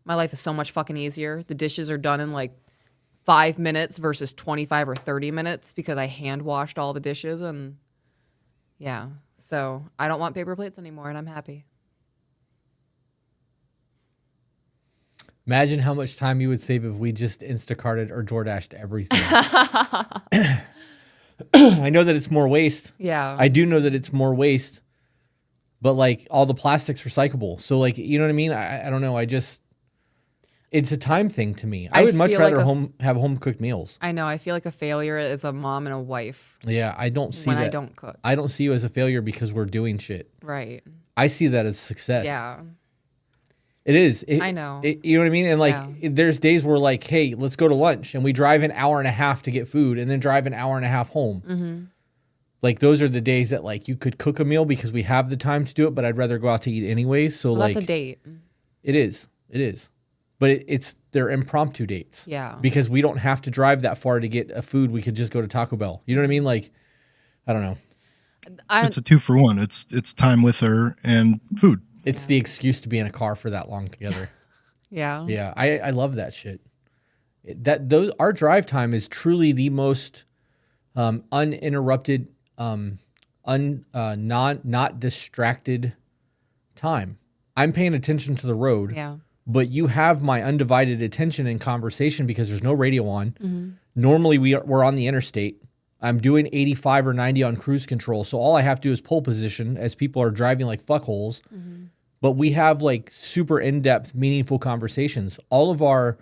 My life is so much fucking easier. The dishes are done in like 5 minutes versus 25 or 30 minutes because I hand washed all the dishes. And yeah, so I don't want paper plates anymore, and I'm happy. Imagine how much time you would save if we just Instacarted or DoorDashed everything. I know that it's more waste. Yeah. I do know that it's more waste, but like all the plastic's recyclable. So like, you know what I mean? I don't know. It's a time thing to me. I would much rather have home cooked meals. I know. I feel like a failure as a mom and a wife. Yeah, I don't see when that. I don't cook. I don't see you as a failure because we're doing shit. Right. I see that as success. Yeah. It is. I know. You know what I mean? And like, there's days where like, hey, let's go to lunch, and we drive an hour and a half to get food, and then drive an hour and a half home. Mm-hmm. Like those are the days that like you could cook a meal because we have the time to do it, but I'd rather go out to eat anyways. So like, that's a date. It is. But they're impromptu dates. Yeah. Because we don't have to drive that far to get a food. We could just go to Taco Bell. You know what I mean? Like, I don't know. It's a 2-for-1. It's time with her and food. It's the excuse to be in a car for that long together. Yeah. Yeah. I love that shit. Our drive time is truly the most uninterrupted, not distracted time. I'm paying attention to the road. Yeah. But you have my undivided attention in conversation because there's no radio on. Mm-hmm. Normally we're on the interstate. I'm doing 85 or 90 on cruise control. So all I have to do is pole position as people are driving like fuckholes. Mm-hmm. But we have like super in-depth, meaningful conversations. All of our,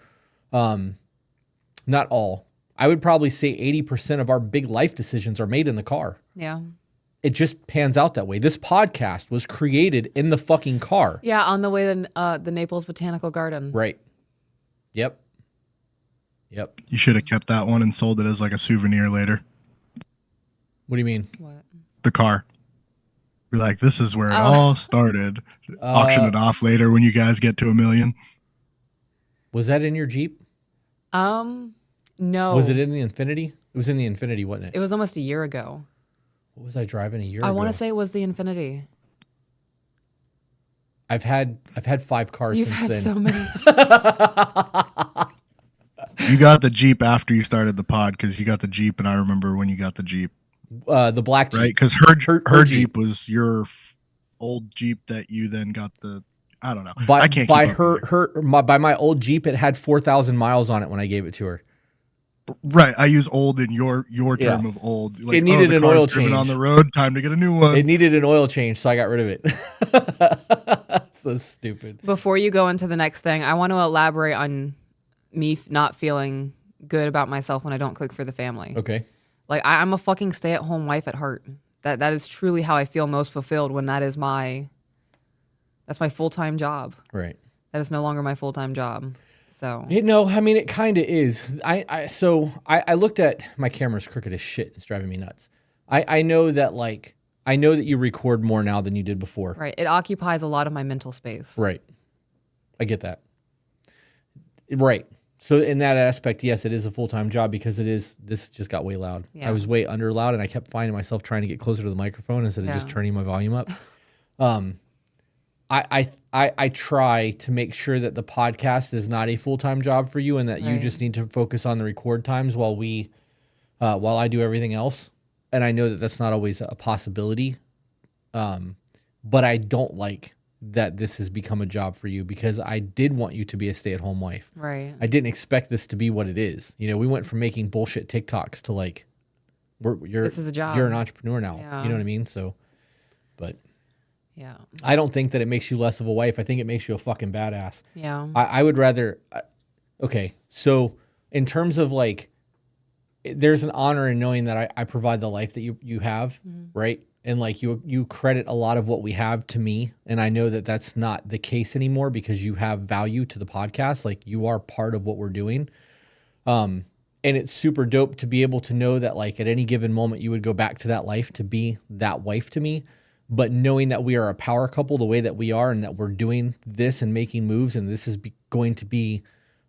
not all, I would probably say 80% of our big life decisions are made in the car. Yeah. It just pans out that way. This podcast was created in the fucking car. Yeah, on the way to the Naples Botanical Garden. Right. Yep. You should have kept that one and sold it as like a souvenir later. What do you mean? What? The car. Be like, this is where it all started. Auction it off later when you guys get to 1 million. Was that in your Jeep? No. Was it in the Infinity? It was in the Infinity, wasn't it? It was almost a year ago. What was I driving a year ago? I want to say it was the Infinity. I've had 5 cars You've since had then. so many. You got the Jeep after you started the pod because you got the Jeep, and I remember when you got the Jeep. The black Jeep. Right? Because her Jeep was your old Jeep that you then got the. I don't know. I can't by keep up by my old Jeep, it had 4,000 miles on it when I gave it to her. Right, I use old in your term of old. Like, it needed the an car's oil driven change on the road. Time to get a new one. It needed an oil change, so I got rid of it. So stupid. Before you go into the next thing, I want to elaborate on me not feeling good about myself when I don't cook for the family. Okay. Like I'm a fucking stay-at-home wife at heart. That is truly how I feel most fulfilled when that's my full-time job. Right. That is no longer my full-time job. So I mean, it kind of is. I looked at my camera's crooked as shit. It's driving me nuts. I know that you record more now than you did before. Right. It occupies a lot of my mental space. Right. I get that. Right. So in that aspect, yes, it is a full-time job because this just got way loud. Yeah. I was way under loud and I kept finding myself trying to get closer to the microphone instead of just turning my volume up. I try to make sure that the podcast is not a full-time job for you and that you just need to focus on the record times while I do everything else. And I know that that's not always a possibility. But I don't like that this has become a job for you because I did want you to be a stay-at-home wife. Right. I didn't expect this to be what it is. We went from making bullshit TikToks to this is a job. You're an entrepreneur now. Yeah. You know what I mean? So, but yeah, I don't think that it makes you less of a wife. I think it makes you a fucking badass. Yeah. I would rather. Okay, so in terms of there's an honor in knowing that I provide the life that you have, right? And you credit a lot of what we have to me, and I know that that's not the case anymore because you have value to the podcast. Like you are part of what we're doing, and it's super dope to be able to know that at any given moment you would go back to that life to be that wife to me. But knowing that we are a power couple the way that we are, and that we're doing this and making moves, and this is going to be,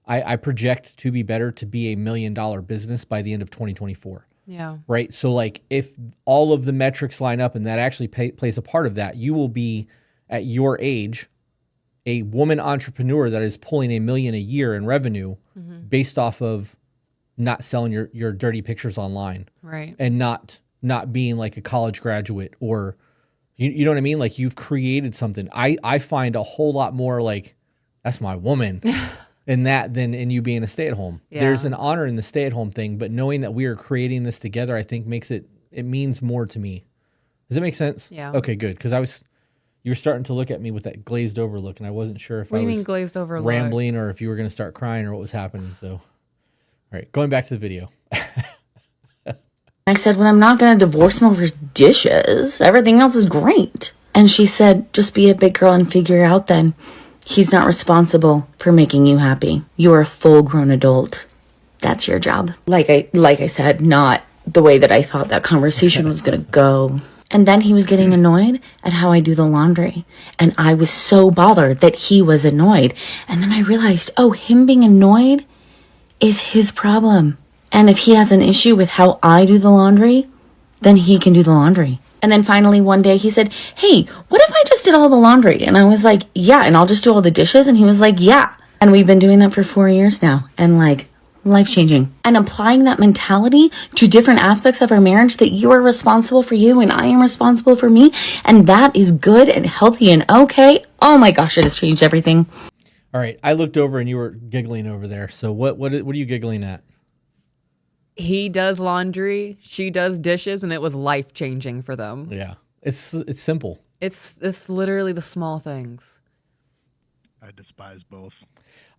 I project to be better to be $1 million business by the end of 2024. Yeah. Right. So if all of the metrics line up and that actually plays a part of that, you will be at your age, a woman entrepreneur that is pulling $1 million a year in revenue based off of not selling your dirty pictures online. Right. And not being like a college graduate or, you know what I mean? Like you've created something. I find a whole lot more that's my woman. In that than in you being a stay-at-home. Yeah. There's an honor in the stay-at-home thing, but knowing that we are creating this together, I think it means more to me. Does that make sense? Yeah. Okay, good. Because you were starting to look at me with that glazed over look, and I wasn't sure if What I do you was mean glazed over rambling or if you were going to start crying or what was happening. So, all right, going back to the video. I said, well, I'm not going to divorce him over his dishes. Everything else is great. And she said, just be a big girl and figure it out then. He's not responsible for making you happy. You're a full-grown adult. That's your job. Like I said, not the way that I thought that conversation was going to go. And then he was getting annoyed at how I do the laundry. And I was so bothered that he was annoyed. And then I realized, him being annoyed is his problem. And if he has an issue with how I do the laundry, then he can do the laundry. And then finally one day he said, hey, what if I just did all the laundry? And I was like, yeah, and I'll just do all the dishes. And he was like, yeah. And we've been doing that for 4 years now. And life-changing. And applying that mentality to different aspects of our marriage, that you are responsible for you and I am responsible for me. And that is good and healthy and okay. Oh my gosh, it has changed everything. All right. I looked over and you were giggling over there. So what are you giggling at? He does laundry, she does dishes, and it was life-changing for them. Yeah. It's simple. It's literally the small things. I despise both.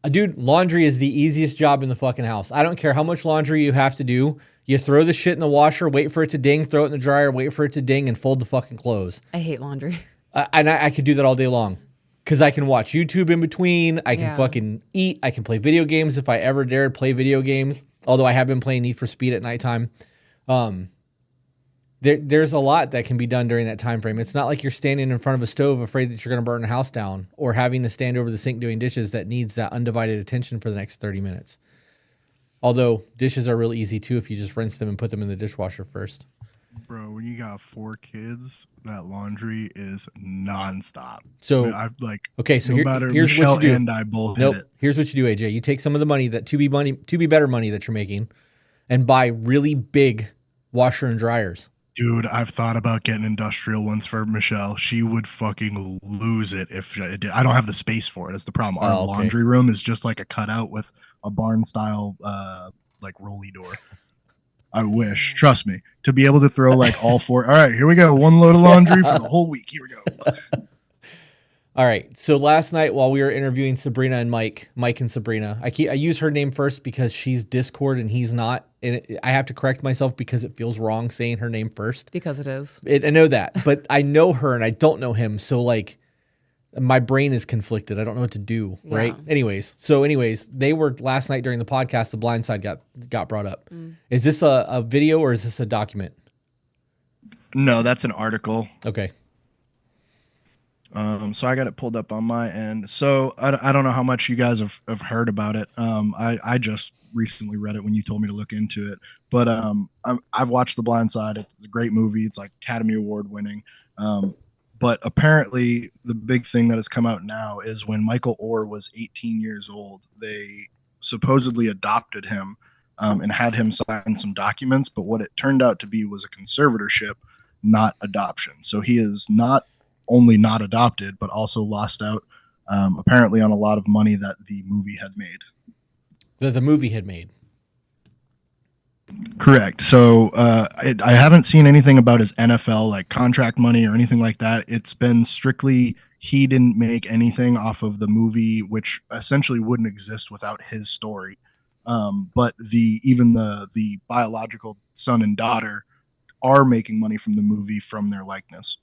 Dude, laundry is the easiest job in the fucking house. I don't care how much laundry you have to do. You throw the shit in the washer, wait for it to ding, throw it in the dryer, wait for it to ding, and fold the fucking clothes. I hate laundry. And I could do that all day long. Because I can watch YouTube in between. I can fucking eat. I can play video games if I ever dared play video games. Although I have been playing Need for Speed at nighttime. There's a lot that can be done during that time frame. It's not like you're standing in front of a stove afraid that you're going to burn the house down or having to stand over the sink doing dishes that needs that undivided attention for the next 30 minutes. Although dishes are really easy too if you just rinse them and put them in the dishwasher first. Bro, when you got 4 kids, that laundry is nonstop. So I've like, okay, so no matter here's Michelle what you do. and I both Nope. hit it. Here's what you do, AJ. You take some of the money that to be better money that you're making, and buy really big washer and dryers. Dude, I've thought about getting industrial ones for Michelle. She would fucking lose it if I did. I don't have the space for it. That's the problem. Our laundry room is just like a cutout with a barn style like rolly door. I wish, trust me, to be able to throw like all 4. All right, here we go. 1 load of laundry for the whole week. Here we go. All right. So last night while we were interviewing Sabrina and Mike and Sabrina, I use her name first because she's Discord and he's not. And I have to correct myself because it feels wrong saying her name first. Because it is. I know that, but I know her and I don't know him. So like my brain is conflicted. I don't know what to do. Yeah. Right. Anyways, they were last night during the podcast, The Blind Side got brought up. Is this a video or is this a document? No, that's an article. Okay. So I got it pulled up on my end. So I don't know how much you guys have heard about it. I just recently read it when you told me to look into it. But I've watched The Blind Side. It's a great movie. It's like Academy Award winning. But apparently the big thing that has come out now is when Michael Oher was 18 years old, they supposedly adopted him and had him sign some documents. But what it turned out to be was a conservatorship, not adoption. So he is not only not adopted, but also lost out apparently on a lot of money that the movie had made. The movie had made. Correct. So I haven't seen anything about his NFL like contract money or anything like that. It's been strictly he didn't make anything off of the movie, which essentially wouldn't exist without his story. But the biological son and daughter are making money from the movie from their likeness.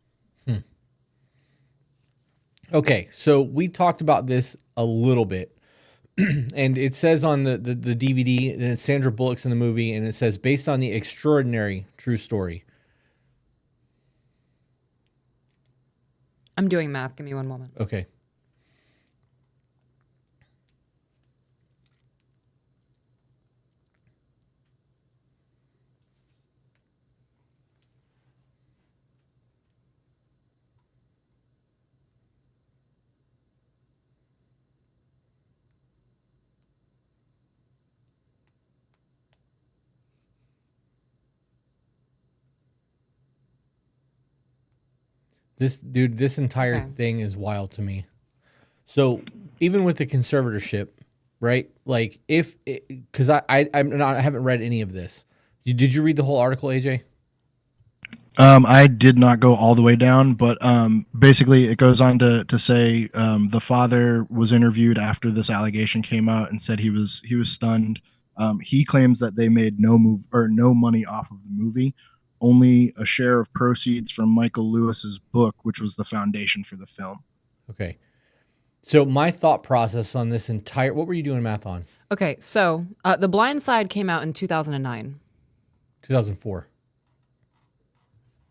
Okay, so we talked about this a little bit, and it says on the DVD, and it's Sandra Bullock's in the movie, and it says, based on the extraordinary true story. I'm doing math. Give me one moment. Okay. This entire thing is wild to me. So even with the conservatorship, right? Like because I haven't read any of this. Did you read the whole article, AJ? I did not go all the way down, but basically it goes on to say the father was interviewed after this allegation came out and said he was stunned. He claims that they made no money off of the movie. Only a share of proceeds from Michael Lewis's book, which was the foundation for the film. Okay. So my thought process on this entire, what were you doing math on? Okay. So The Blind Side came out in 2009. 2004.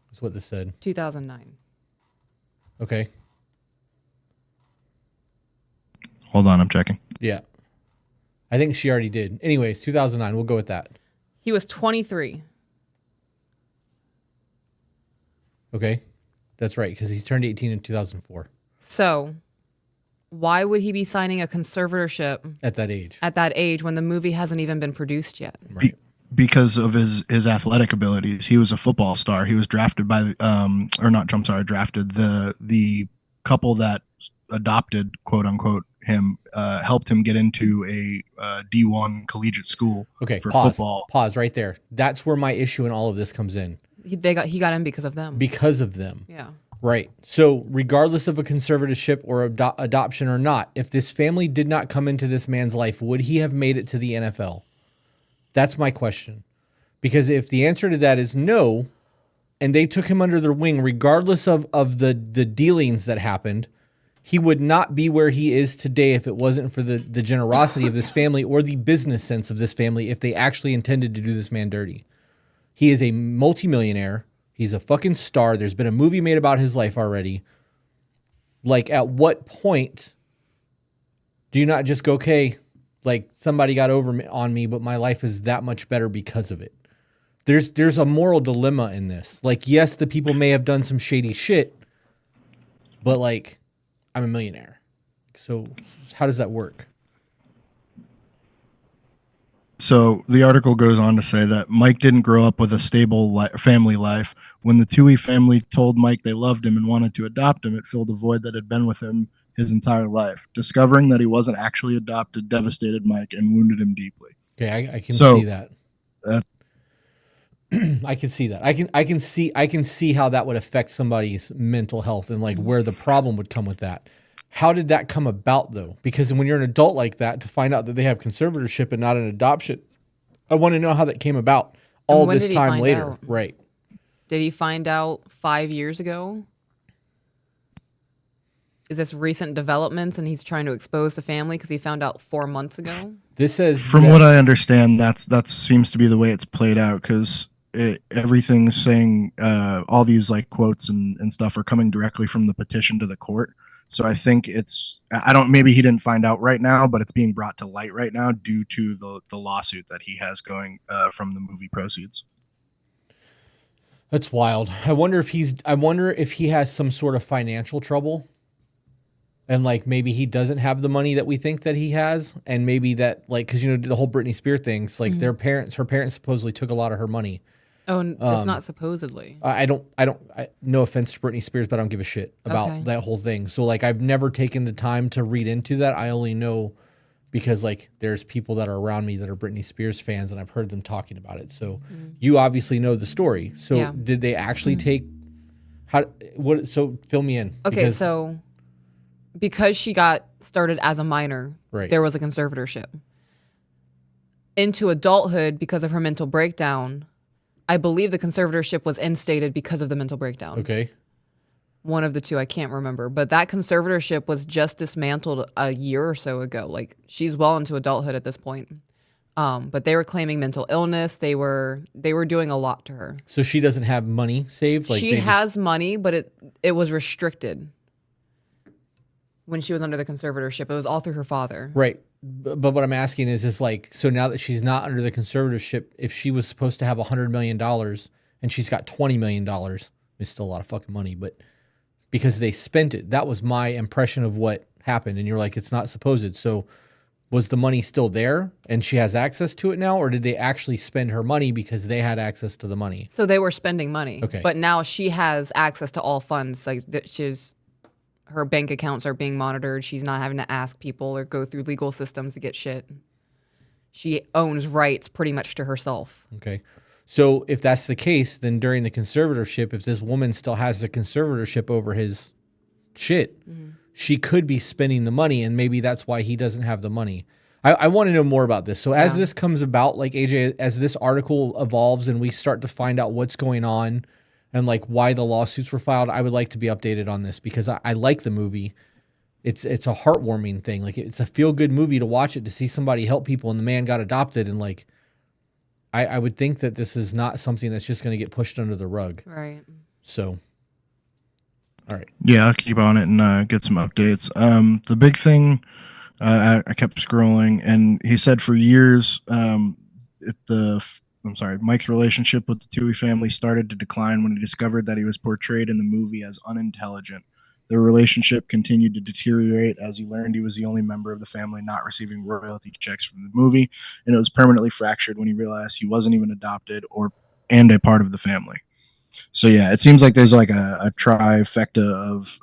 That's what this said. 2009. Okay. Hold on, I'm checking. Yeah. I think she already did. Anyways, 2009. We'll go with that. He was 23. Okay. That's right, because he's turned 18 in 2004. So why would he be signing a conservatorship at that age? At that age when the movie hasn't even been produced yet? Right. Because of his athletic abilities. He was a football star. He was drafted by drafted the couple that adopted, quote unquote, him, helped him get into a D1 collegiate school for football. Pause right there. That's where my issue in all of this comes in. He got in because of them. Because of them. Yeah. Right. So regardless of a conservatorship or adoption or not, if this family did not come into this man's life, would he have made it to the NFL? That's my question. Because if the answer to that is no, and they took him under their wing, regardless of the dealings that happened, he would not be where he is today if it wasn't for the generosity of this family or the business sense of this family if they actually intended to do this man dirty. He is a multimillionaire. He's a fucking star. There's been a movie made about his life already. Like, at what point do you not just go, okay, like, somebody got over on me, but my life is that much better because of it? there's a moral dilemma in this. Like, yes, the people may have done some shady shit, but like, I'm a millionaire. So how does that work? So the article goes on to say that Mike didn't grow up with a stable family life. When the Toohey family told Mike they loved him and wanted to adopt him, it filled a void that had been with him his entire life. Discovering that he wasn't actually adopted devastated Mike and wounded him deeply. Okay, I can see that. Uh, I can see that. I can see how that would affect somebody's mental health and like where the problem would come with that. How did that come about though? Because when you're an adult like that, to find out that they have conservatorship and not an adoption, I want to know how that came about all this time later. Out? Right. Did he find out 5 years ago? Is this recent developments and he's trying to expose the family because he found out 4 months ago? This says, from what I understand, that seems to be the way it's played out, because everything's saying all these like quotes and stuff are coming directly from the petition to the court. So I think maybe he didn't find out right now, but it's being brought to light right now due to the lawsuit that he has going from the movie proceeds. That's wild. I wonder if he has some sort of financial trouble. And like maybe he doesn't have the money that we think that he has, and maybe that like because the whole Britney Spears things, like her parents supposedly took a lot of her money. Oh, it's not supposedly. No offense to Britney Spears, but I don't give a shit about that whole thing. So like I've never taken the time to read into that. I only know because like there's people that are around me that are Britney Spears fans, and I've heard them talking about it. So you obviously know the story. So did they actually take so fill me in. Okay, so because she got started as a minor, there was a conservatorship. Into adulthood, because of her mental breakdown, I believe the conservatorship was instated because of the mental breakdown. Okay. One of the two, I can't remember. But that conservatorship was just dismantled a year or so ago. Like, she's well into adulthood at this point. But they were claiming mental illness. They were doing a lot to her. So she doesn't have money saved? Like she has money, but it was restricted when she was under the conservatorship. It was all through her father. Right. But what I'm asking is like, so now that she's not under the conservatorship, if she was supposed to have $100 million and she's got $20 million, it's still a lot of fucking money, but because they spent it, that was my impression of what happened. And you're like, it's not supposed. So was the money still there and she has access to it now? Or did they actually spend her money because they had access to the money? So they were spending money. Okay. But now she has access to all funds. Like her bank accounts are being monitored. She's not having to ask people or go through legal systems to get shit. She owns rights pretty much to herself. Okay. So if that's the case, then during the conservatorship, if this woman still has the conservatorship over his shit, she could be spending the money, and maybe that's why he doesn't have the money. I want to know more about this. So as this comes about, like AJ, as this article evolves and we start to find out what's going on and like why the lawsuits were filed, I would like to be updated on this because I like the movie. It's a heartwarming thing. Like it's a feel good movie to watch it, to see somebody help people and the man got adopted. And like, I would think that this is not something that's just going to get pushed under the rug. Right. So, all right. Yeah, I'll keep on it and get some updates. The big thing, I kept scrolling and he said for years, Mike's relationship with the Toohey family started to decline when he discovered that he was portrayed in the movie as unintelligent. Their relationship continued to deteriorate as he learned he was the only member of the family not receiving royalty checks from the movie, and it was permanently fractured when he realized he wasn't even adopted and a part of the family. So yeah, it seems like there's like a trifecta of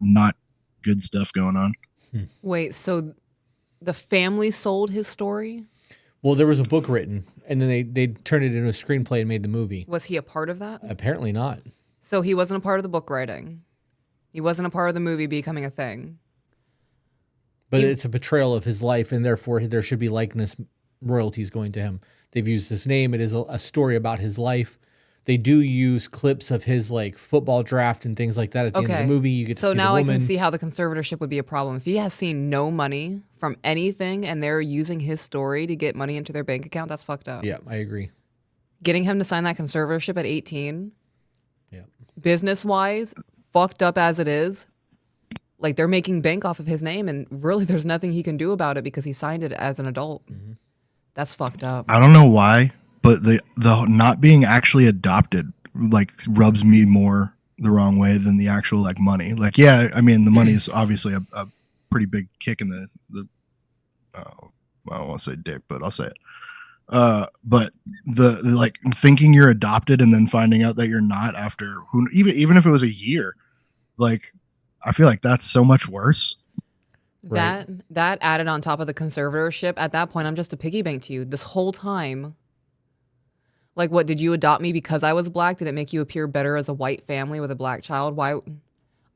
not good stuff going on. Wait, so the family sold his story? Well, there was a book written, and then they turned it into a screenplay and made the movie. Was he a part of that? Apparently not. So he wasn't a part of the book writing. He wasn't a part of the movie becoming a thing. But it's a betrayal of his life, and therefore there should be likeness royalties going to him. They've used his name. It is a story about his life. They do use clips of his like football draft and things like that at the end of the movie. You get to see the now woman. I can see how the conservatorship would be a problem. If he has seen no money from anything and they're using his story to get money into their bank account, that's fucked up. Yeah, I agree. Getting him to sign that conservatorship at 18, business-wise, fucked up as it is, like they're making bank off of his name and really there's nothing he can do about it because he signed it as an adult. That's fucked up. I don't know why, but the not being actually adopted like rubs me more the wrong way than the actual like money. Like, yeah, I mean the money is obviously a pretty big kick in the I don't want to say dick, but I'll say it. But the like thinking you're adopted and then finding out that you're not after even if it was a year, like I feel like that's so much worse. That added on top of the conservatorship. At that point, I'm just a piggy bank to you this whole time. Like, what, did you adopt me because I was black? Did it make you appear better as a white family with a black child? Why?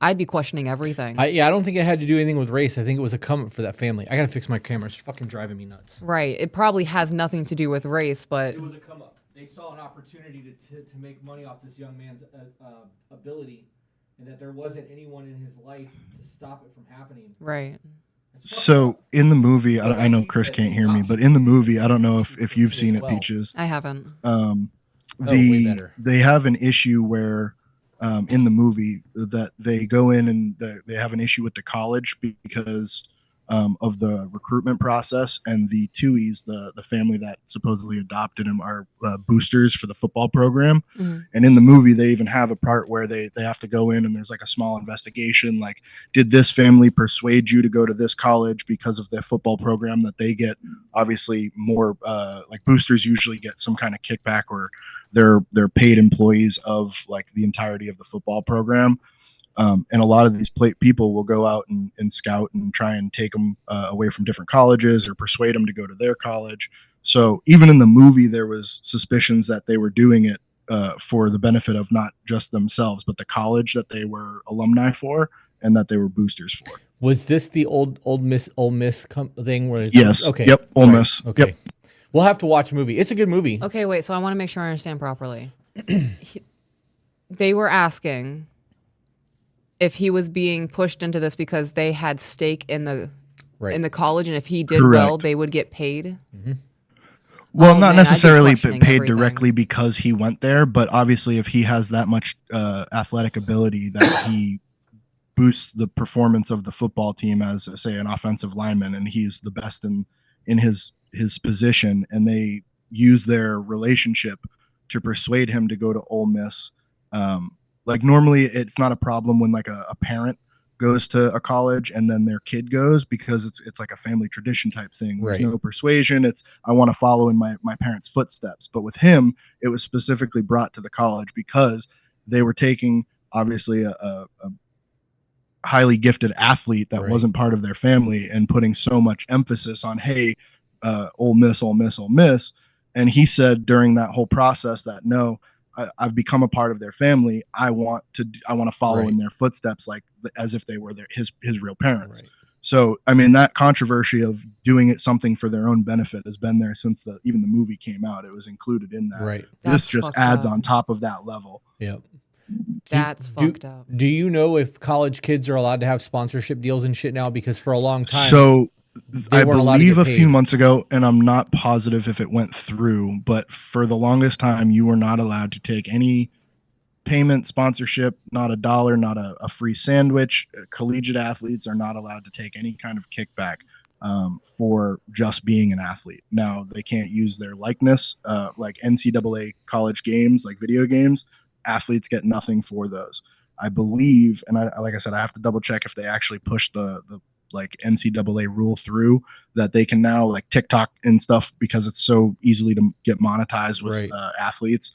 I'd be questioning everything. I don't think it had to do anything with race. I think it was a come up for that family. I gotta fix my camera. It's fucking driving me nuts. Right. It probably has nothing to do with race, but it was a come up. They saw an opportunity to make money off this young man's ability, and that there wasn't anyone in his life to stop it from happening. Right. So in the movie, I know Chris can't hear me, but in the movie, I don't know if you've seen it, Peaches. I haven't. Way better. They have an issue where in the movie that they go in and they have an issue with the college because of the recruitment process, and the Tuies, the family that supposedly adopted him, are boosters for the football program. Mhm. And in the movie, they even have a part where they have to go in and there's like a small investigation, like, did this family persuade you to go to this college because of their football program that they get? Obviously more like boosters usually get some kind of kickback, or they're paid employees of like the entirety of the football program. And a lot of these people will go out and scout and try and take them away from different colleges or persuade them to go to their college. So even in the movie, there was suspicions that they were doing it for the benefit of not just themselves, but the college that they were alumni for and that they were boosters for. Was this the old Miss thing where it's, yes. Okay. Yep. Ole Miss. Okay. Yep. We'll have to watch a movie. It's a good movie. Okay, wait. So I want to make sure I understand properly. They were asking if he was being pushed into this because they had stake in the college, and if he did well, they would get paid. Mm-hmm. Well, not necessarily questioning paid everything. directly because he went there, but obviously if he has that much athletic ability that he boosts the performance of the football team as, say, an offensive lineman, and he's the best in his position, and they use their relationship to persuade him to go to Ole Miss. Like normally it's not a problem when like a parent goes to a college and then their kid goes, because it's like a family tradition type thing. There's no persuasion. It's, I want to follow in my parents' footsteps. But with him, it was specifically brought to the college because they were taking obviously a highly gifted athlete that wasn't part of their family and putting so much emphasis on, hey, Ole Miss, Ole Miss, Ole Miss. And he said during that whole process that, no, I've become a part of their family. I want to follow in their footsteps, like as if they were his real parents. Right. So, I mean, that controversy of doing it something for their own benefit has been there since even the movie came out. It was included in that. Right. This just adds on top of that level. Yep. That's fucked up. Do you know if college kids are allowed to have sponsorship deals and shit now? Because for a long time, so I believe a paid. few months ago, and I'm not positive if it went through, but for the longest time, you were not allowed to take any payment, sponsorship, not a dollar, not a free sandwich. Collegiate athletes are not allowed to take any kind of kickback for just being an athlete. Now, they can't use their likeness, like NCAA college games, like video games. Athletes get nothing for those. I believe, and like I said, I have to double check if they actually push the like NCAA rule through, that they can now like TikTok and stuff, because it's so easily to get monetized with athletes.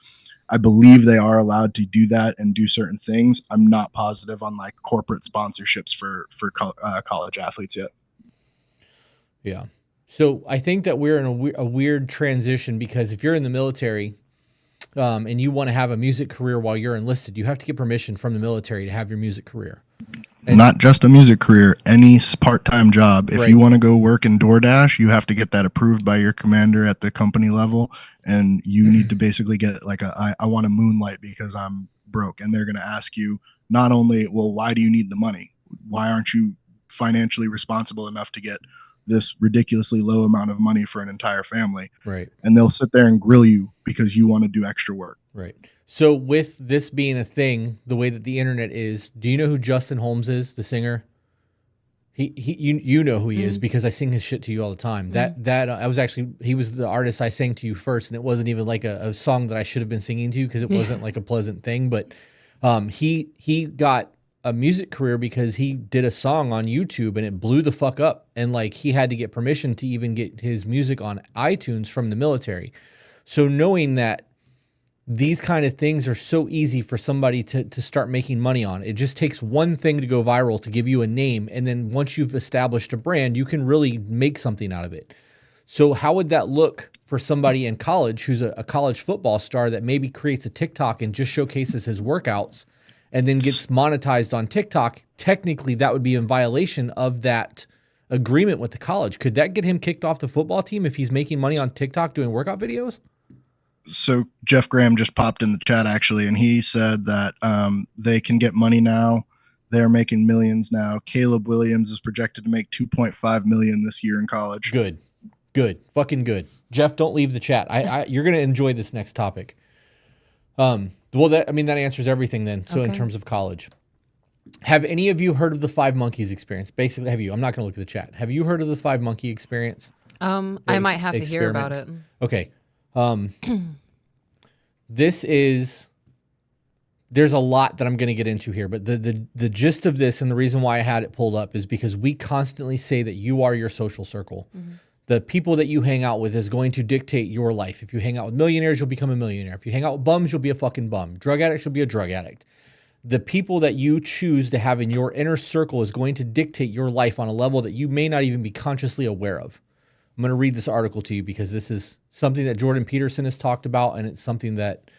I believe they are allowed to do that and do certain things. I'm not positive on like corporate sponsorships for college athletes yet. Yeah. So I think that we're in a weird transition, because if you're in the military and you want to have a music career while you're enlisted, you have to get permission from the military to have your music career. And not just a music career, any part-time job. If you want to go work in DoorDash, you have to get that approved by your commander at the company level, and you need to basically get like I want to moonlight because I'm broke. And they're going to ask you not only, well, why do you need the money? Why aren't you financially responsible enough to get this ridiculously low amount of money for an entire family? Right. And they'll sit there and grill you because you want to do extra work. Right. So with this being a thing, the way that the internet is, do you know who Justin Holmes is, the singer? You know who he is because I sing his shit to you all the time. I was actually, he was the artist I sang to you first, and it wasn't even like a song that I should have been singing to you because it wasn't like a pleasant thing. But he got a music career because he did a song on YouTube and it blew the fuck up. And like he had to get permission to even get his music on iTunes from the military. So knowing that these kind of things are so easy for somebody to start making money on. It just takes one thing to go viral to give you a name. And then once you've established a brand, you can really make something out of it. So how would that look for somebody in college who's a college football star that maybe creates a TikTok and just showcases his workouts and then gets monetized on TikTok? Technically, that would be in violation of that agreement with the college. Could that get him kicked off the football team if he's making money on TikTok doing workout videos? So Jeff Graham just popped in the chat actually, and he said that they can get money now. They're making millions now. Caleb Williams is projected to make 2.5 million this year in college. Good, fucking good. Jeff, don't leave the chat. You're gonna enjoy this next topic. Well, that answers everything then. So in terms of college, have any of you heard of the 5 monkeys experience? Basically, have you? I'm not gonna look at the chat. Have you heard of the 5 monkey experience? I might have to hear about it. Okay. There's a lot that I'm going to get into here, but the gist of this and the reason why I had it pulled up is because we constantly say that you are your social circle. The people that you hang out with is going to dictate your life. If you hang out with millionaires, you'll become a millionaire. If you hang out with bums, you'll be a fucking bum. Drug addicts, you'll be a drug addict. The people that you choose to have in your inner circle is going to dictate your life on a level that you may not even be consciously aware of. I'm going to read this article to you because this is something that Jordan Peterson has talked about, and it's something that,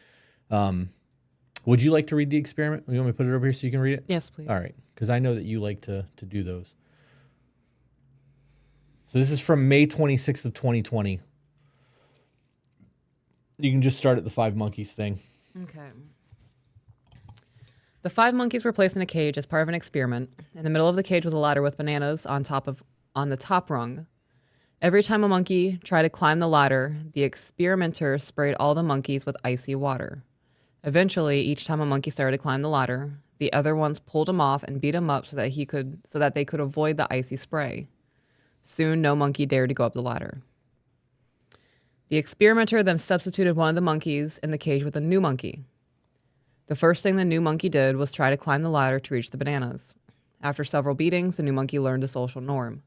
would you like to read the experiment? You want me to put it over here so you can read it? Yes, please. All right, because I know that you like to do those. So this is from May 26th of 2020. You can just start at the 5 monkeys thing. Okay. The 5 monkeys were placed in a cage as part of an experiment. In the middle of the cage was a ladder with bananas on the top rung. Every time a monkey tried to climb the ladder, the experimenter sprayed all the monkeys with icy water. Eventually, each time a monkey started to climb the ladder, the other ones pulled him off and beat him up so that they could avoid the icy spray. Soon, no monkey dared to go up the ladder. The experimenter then substituted one of the monkeys in the cage with a new monkey. The first thing the new monkey did was try to climb the ladder to reach the bananas. After several beatings, the new monkey learned a social norm.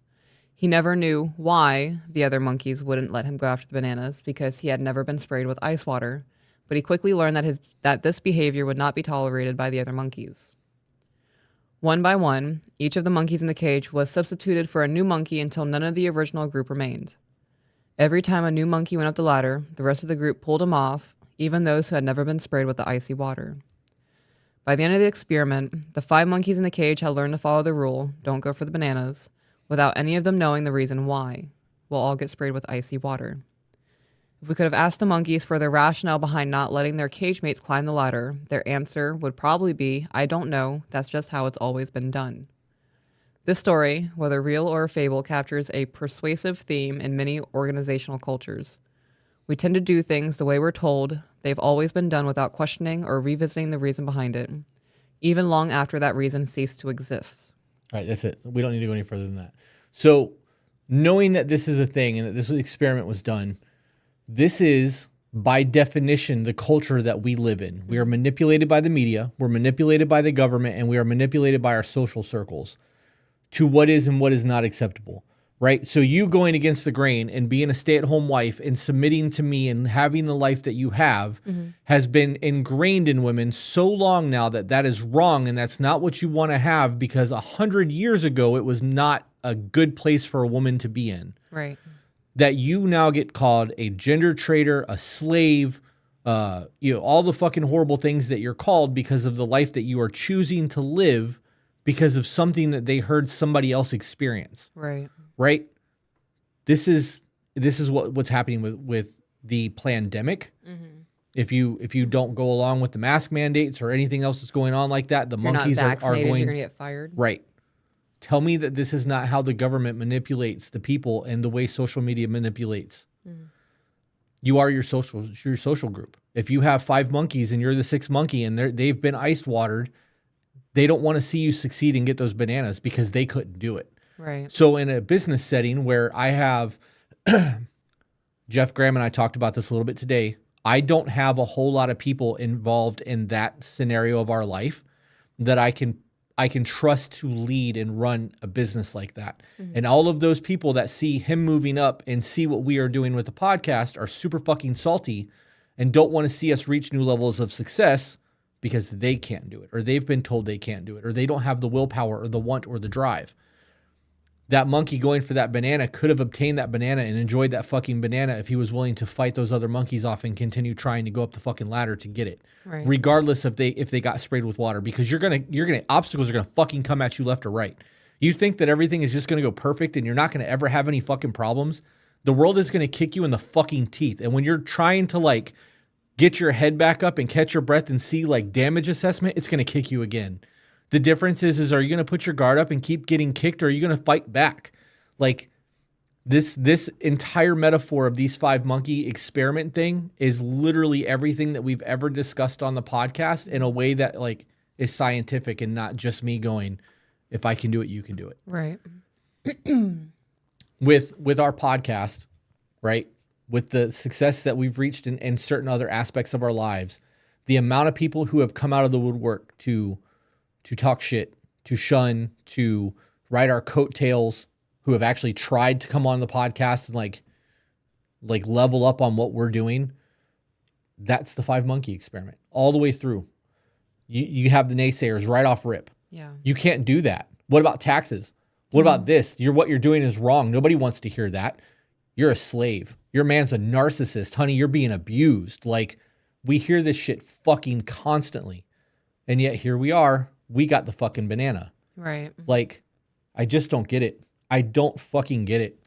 He never knew why the other monkeys wouldn't let him go after the bananas because he had never been sprayed with ice water, but he quickly learned that this behavior would not be tolerated by the other monkeys. One by one, each of the monkeys in the cage was substituted for a new monkey until none of the original group remained. Every time a new monkey went up the ladder, the rest of the group pulled him off, even those who had never been sprayed with the icy water. By the end of the experiment, the 5 monkeys in the cage had learned to follow the rule, don't go for the bananas, without any of them knowing the reason why. We'll all get sprayed with icy water. If we could have asked the monkeys for their rationale behind not letting their cage mates climb the ladder, their answer would probably be, I don't know, that's just how it's always been done. This story, whether real or a fable, captures a persuasive theme in many organizational cultures. We tend to do things the way we're told they've always been done without questioning or revisiting the reason behind it, even long after that reason ceased to exist. All right, that's it. We don't need to go any further than that. So knowing that this is a thing and that this experiment was done, this is, by definition, the culture that we live in. We are manipulated by the media, we're manipulated by the government, and we are manipulated by our social circles to what is and what is not acceptable, right? So you going against the grain and being a stay-at-home wife and submitting to me and having the life that you have has been ingrained in women so long now that that is wrong and that's not what you want to have because 100 years ago it was not a good place for a woman to be in. Right. That you now get called a gender traitor, a slave, all the fucking horrible things that you're called because of the life that you are choosing to live because of something that they heard somebody else experience. Right. Right? This is what's happening with the pandemic. If you don't go along with the mask mandates or anything else that's going on like that, the monkeys are going. You're gonna get fired. Right. Tell me that this is not how the government manipulates the people and the way social media manipulates. You are your social group. If you have 5 monkeys and you're the 6th monkey and they've been ice watered, they don't want to see you succeed and get those bananas because they couldn't do it. Right. So in a business setting where I have Jeff Graham and I talked about this a little bit today, I don't have a whole lot of people involved in that scenario of our life that I can trust to lead and run a business like that. Mm-hmm. And all of those people that see him moving up and see what we are doing with the podcast are super fucking salty and don't want to see us reach new levels of success because they can't do it, or they've been told they can't do it, or they don't have the willpower or the want or the drive. That monkey going for that banana could have obtained that banana and enjoyed that fucking banana if he was willing to fight those other monkeys off and continue trying to go up the fucking ladder to get it. Right. Regardless if they got sprayed with water, because obstacles are gonna fucking come at you left or right. You think that everything is just gonna go perfect and you're not gonna ever have any fucking problems? The world is gonna kick you in the fucking teeth. And when you're trying to like get your head back up and catch your breath and see like damage assessment, it's gonna kick you again. The difference is are you going to put your guard up and keep getting kicked, or are you going to fight back? Like this entire metaphor of these 5 monkey experiment thing is literally everything that we've ever discussed on the podcast in a way that like is scientific and not just me going, if I can do it, you can do it. Right. With our podcast, right? With the success that we've reached in certain other aspects of our lives, the amount of people who have come out of the woodwork to talk shit, to shun, to ride our coattails, who have actually tried to come on the podcast and like level up on what we're doing. That's the 5 monkey experiment all the way through. You have the naysayers right off rip. Yeah. You can't do that. What about taxes? What about this? What you're doing is wrong. Nobody wants to hear that. You're a slave. Your man's a narcissist. Honey, you're being abused. Like, we hear this shit fucking constantly. And yet here we are. We got the fucking banana. Right. Like, I just don't get it. I don't fucking get it.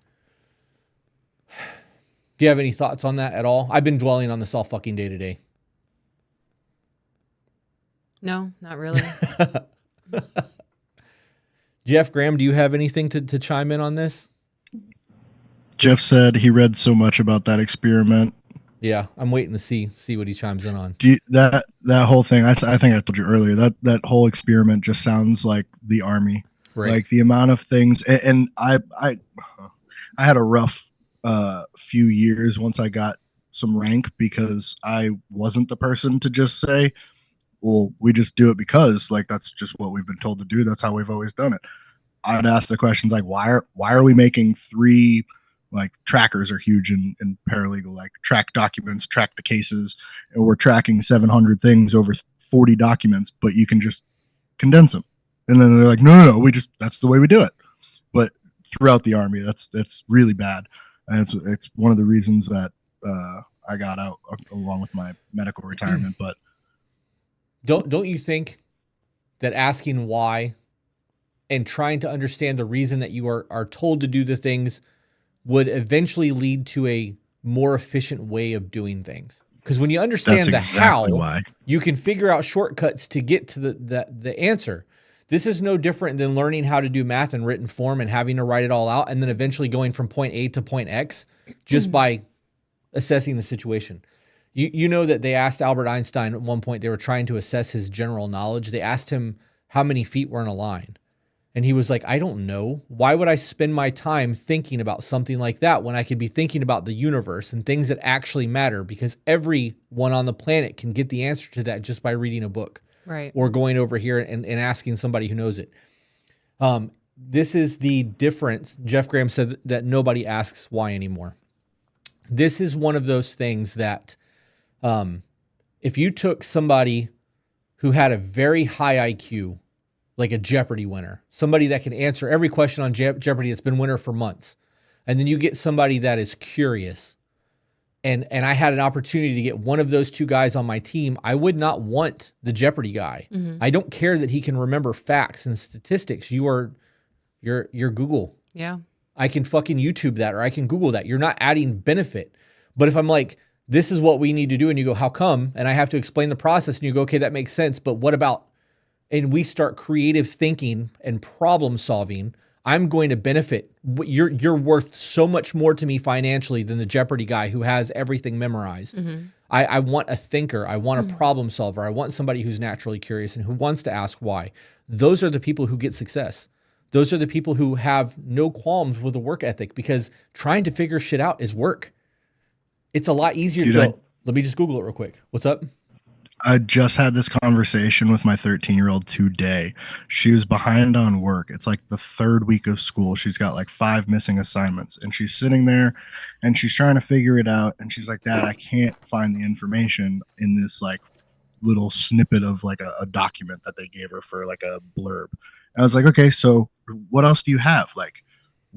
Do you have any thoughts on that at all? I've been dwelling on this all fucking day today. No, not really. Jeff Graham, do you have anything to chime in on this? Jeff said he read so much about that experiment. Yeah, I'm waiting to see what he chimes in on. That whole thing, I think I told you earlier, that whole experiment just sounds like the army. Right. Like the amount of things, and I had a rough few years once I got some rank, because I wasn't the person to just say, well, we just do it because like that's just what we've been told to do. That's how we've always done it. I'd ask the questions like, why are we making 3, like trackers are huge in paralegal, like track documents, track the cases, and we're tracking 700 things over 40 documents, but you can just condense them. And then they're like, no, that's the way we do it. But throughout the army, that's really bad. And it's one of the reasons that I got out along with my medical retirement. But don't you think that asking why and trying to understand the reason that you are told to do the things would eventually lead to a more efficient way of doing things? Because when you understand that's the how, why. You can figure out shortcuts to get to the answer. This is no different than learning how to do math in written form and having to write it all out and then eventually going from point A to point X just by assessing the situation. You know that they asked Albert Einstein at one point, they were trying to assess his general knowledge. They asked him how many feet were in a line. And he was like, I don't know. Why would I spend my time thinking about something like that when I could be thinking about the universe and things that actually matter? Because everyone on the planet can get the answer to that just by reading a book. Right. Or going over here and asking somebody who knows it. This is the difference. Jeff Graham said that nobody asks why anymore. This is one of those things that if you took somebody who had a very high IQ, like a Jeopardy winner, somebody that can answer every question on Jeopardy that's been winner for months, and then you get somebody that is curious, and I had an opportunity to get one of those 2 guys on my team, I would not want the Jeopardy guy. Mm-hmm. I don't care that he can remember facts and statistics. You're Google. Yeah. I can fucking YouTube that, or I can Google that. You're not adding benefit. But if I'm like, this is what we need to do, and you go, how come? And I have to explain the process, and you go, okay, that makes sense, but what about? And we start creative thinking and problem solving, I'm going to benefit. You're worth so much more to me financially than the Jeopardy guy who has everything memorized. Mm-hmm. I want a thinker. I want a problem solver. I want somebody who's naturally curious and who wants to ask why. Those are the people who get success. Those are the people who have no qualms with a work ethic, because trying to figure shit out is work. It's a lot easier to go. Let me just Google it real quick. What's up? I just had this conversation with my 13-year-old today. She was behind on work. It's like the third week of school. She's got like 5 missing assignments, and she's sitting there and she's trying to figure it out. And she's like, Dad, I can't find the information in this like little snippet of like a document that they gave her for like a blurb. And I was like, okay, so what else do you have? Like,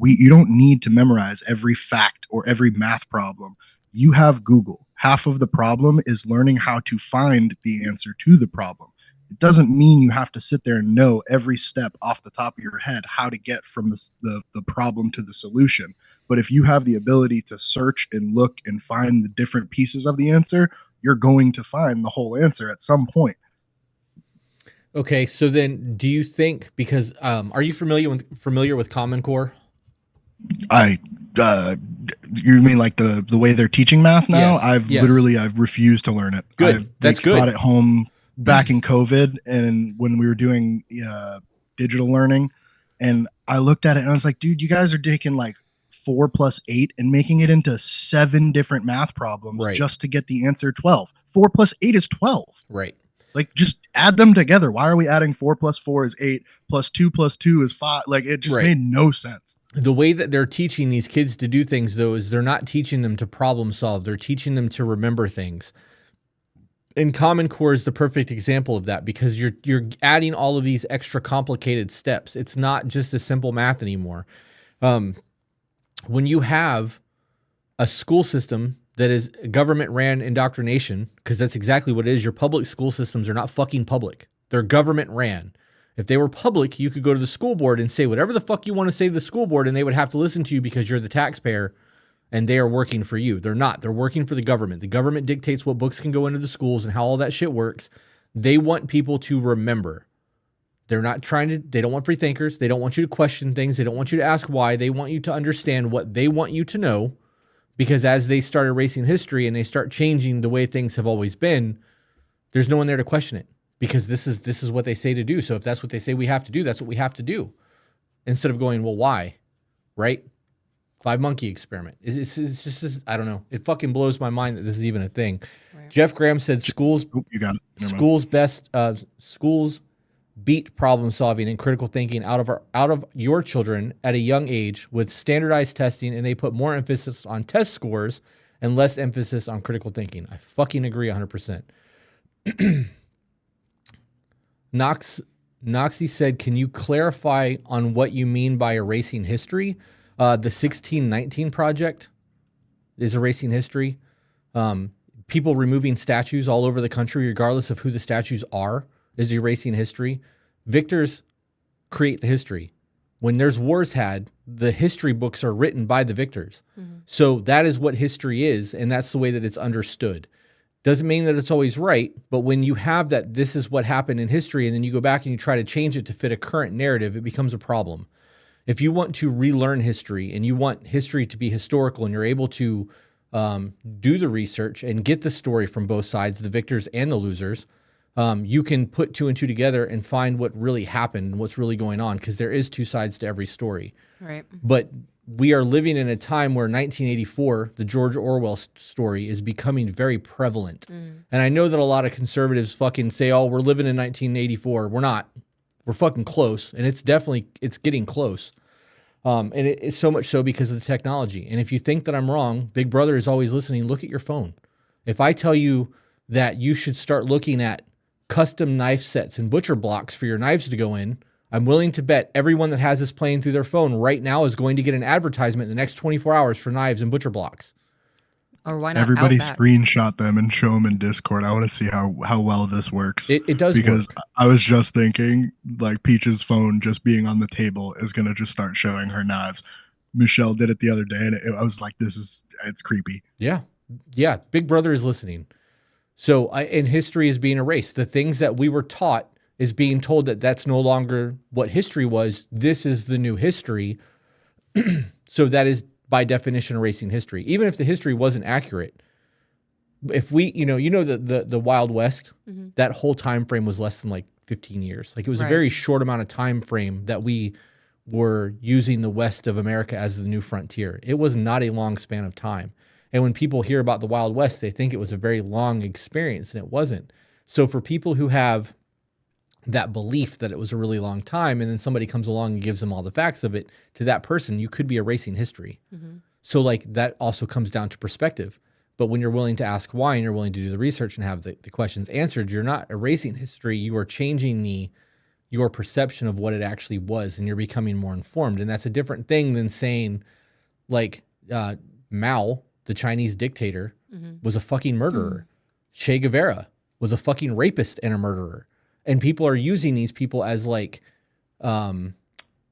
you don't need to memorize every fact or every math problem. You have Google. Half of the problem is learning how to find the answer to the problem. It doesn't mean you have to sit there and know every step off the top of your head how to get from the problem to the solution. But if you have the ability to search and look and find the different pieces of the answer, you're going to find the whole answer at some point. Okay, so then do you think, because are you familiar with Common Core? You mean like the way they're teaching math now? Yes, I've refused to learn it. Good. That's good. Brought it home back in COVID and when we were doing digital learning, and I looked at it and I was like, dude, you guys are taking like 4 + 8 and making it into 7 different math problems just to get the answer 12. 4 + 8 is 12. Right. Like, just add them together. Why are we adding 4 + 4 is 8 + 2 + 2 is 5? Like, it just made no sense. The way that they're teaching these kids to do things, though, is they're not teaching them to problem solve. They're teaching them to remember things. And Common Core is the perfect example of that, because you're adding all of these extra complicated steps. It's not just a simple math anymore. When you have a school system that is government-ran indoctrination, because that's exactly what it is. Your public school systems are not fucking public. They're government-ran. If they were public, you could go to the school board and say whatever the fuck you want to say to the school board, and they would have to listen to you because you're the taxpayer and they are working for you. They're not. They're working for the government. The government dictates what books can go into the schools and how all that shit works. They want people to remember. They don't want free thinkers. They don't want you to question things. They don't want you to ask why. They want you to understand what they want you to know, because as they start erasing history and they start changing the way things have always been, there's no one there to question it. Because this is what they say to do. So if that's what they say we have to do, that's what we have to do. Instead of going, well, why? Right? 5 monkey experiment. It's just, I don't know. It fucking blows my mind that this is even a thing. Right. Jeff Graham said schools beat problem solving and critical thinking out of your children at a young age with standardized testing, and they put more emphasis on test scores and less emphasis on critical thinking. I fucking agree 100%. Noxie said, can you clarify on what you mean by erasing history? The 1619 Project is erasing history. People removing statues all over the country, regardless of who the statues are, is erasing history. Victors create the history. When there's wars had, the history books are written by the victors. Mm-hmm. So that is what history is, and that's the way that it's understood. Doesn't mean that it's always right, but when you have that this is what happened in history, and then you go back and you try to change it to fit a current narrative, it becomes a problem. If you want to relearn history and you want history to be historical and you're able to do the research and get the story from both sides, the victors and the losers, you can put 2 and 2 together and find what really happened and what's really going on, because there is 2 sides to every story. Right. But we are living in a time where 1984, the George Orwell story, is becoming very prevalent. And I know that a lot of conservatives fucking say, oh, we're living in 1984. We're not. We're fucking close. And it's getting close. And it's so much so because of the technology. And if you think that I'm wrong, Big Brother is always listening. Look at your phone. If I tell you that you should start looking at custom knife sets and butcher blocks for your knives to go in, I'm willing to bet everyone that has this playing through their phone right now is going to get an advertisement in the next 24 hours for knives and butcher blocks. Or why not everybody Outback? Screenshot them and show them in Discord. I want to see how well this works. It does because work. I was just thinking, like, Peach's phone just being on the table is going to just start showing her knives. Michelle did it the other day, and I was like, it's creepy. Yeah. Big Brother is listening. So and history is being erased. The things that we were taught is being told that that's no longer what history was. This is the new history. So that is by definition erasing history, even if the history wasn't accurate. If we, the Wild West, that whole time frame was less than like 15 years. Like, it was a very short amount of time frame that we were using the West of America as the new frontier. It was not a long span of time. And when people hear about the Wild West, they think it was a very long experience, and it wasn't. So for people who have that belief that it was a really long time, and then somebody comes along and gives them all the facts of it, to that person, you could be erasing history. So like that also comes down to perspective. But when you're willing to ask why and you're willing to do the research and have the questions answered, you're not erasing history. You are changing your perception of what it actually was, and you're becoming more informed. And that's a different thing than saying like Mao, the Chinese dictator, was a fucking murderer. Che Guevara was a fucking rapist and a murderer. And people are using these people as like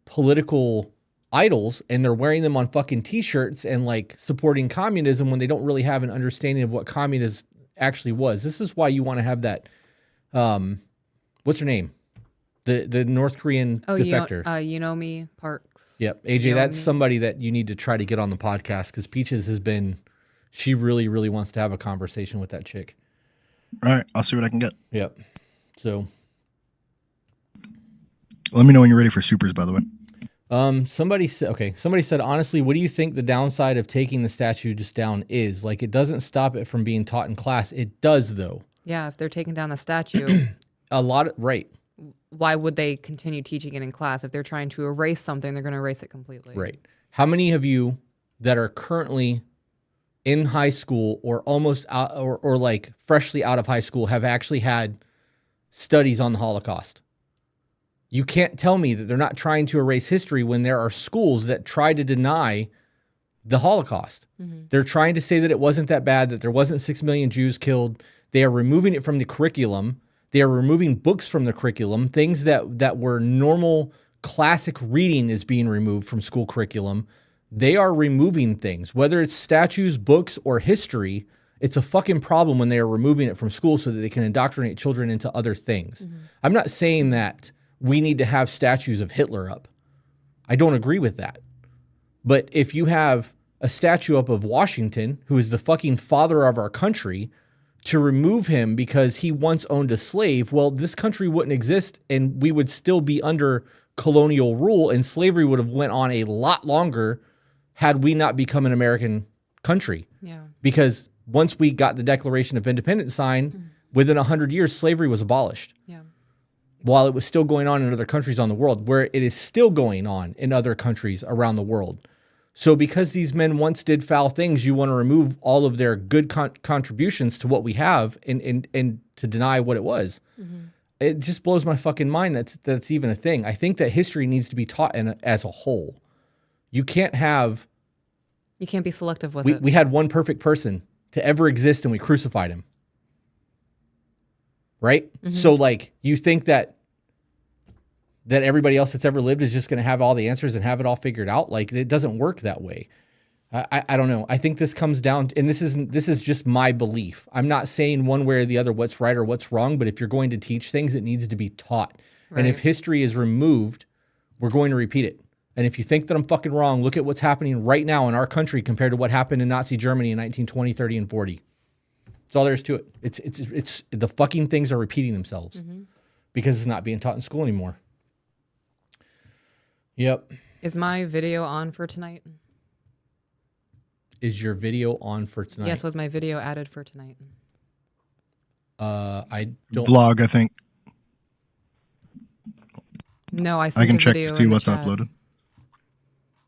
political idols, and they're wearing them on fucking t-shirts and like supporting communism when they don't really have an understanding of what communism actually was. This is why you want to have that, what's her name? The North Korean defector. Yunomi Parks. Yep. AJ, that's somebody that you need to try to get on the podcast, because Peaches she really, really wants to have a conversation with that chick. All right. I'll see what I can get. Yep. So. Let me know when you're ready for supers, by the way. Somebody said, honestly, what do you think the downside of taking the statue just down is? Like, it doesn't stop it from being taught in class. It does, though. Yeah, if they're taking down the statue. Right. Why would they continue teaching it in class? If they're trying to erase something, they're going to erase it completely. Right. How many of you that are currently in high school or almost out, or like freshly out of high school have actually had studies on the Holocaust? You can't tell me that they're not trying to erase history when there are schools that try to deny the Holocaust. They're trying to say that it wasn't that bad, that there wasn't 6 million Jews killed. They are removing it from the curriculum. They are removing books from the curriculum. Things that were normal classic reading is being removed from school curriculum. They are removing things, whether it's statues, books, or history. It's a fucking problem when they are removing it from school so that they can indoctrinate children into other things. I'm not saying that we need to have statues of Hitler up. I don't agree with that. But if you have a statue up of Washington, who is the fucking father of our country, to remove him because he once owned a slave, well, this country wouldn't exist and we would still be under colonial rule, and slavery would have went on a lot longer had we not become an American country. Yeah. Because once we got the Declaration of Independence signed, within 100 years, slavery was abolished. Yeah. While it was still going on in other countries on the world, where it is still going on in other countries around the world. So because these men once did foul things, you want to remove all of their good contributions to what we have and to deny what it was. It just blows my fucking mind that's even a thing. I think that history needs to be taught as a whole. You can't be selective with it. We had one perfect person to ever exist and we crucified him. Right? So like, you think that everybody else that's ever lived is just going to have all the answers and have it all figured out? Like, it doesn't work that way. I don't know. I think this comes down to, and this is just my belief. I'm not saying one way or the other what's right or what's wrong, but if you're going to teach things, it needs to be taught. Right. And if history is removed, we're going to repeat it. And if you think that I'm fucking wrong, look at what's happening right now in our country compared to what happened in Nazi Germany in 1920, 30, and 40. That's all there is to it. It's the fucking things are repeating themselves because it's not being taught in school anymore. Yep. Is my video on for tonight? Is your video on for tonight? Yes, was my video added for tonight? I don't. Vlog, I think. No, I sent I can a check video to see in the what's chat, uploaded.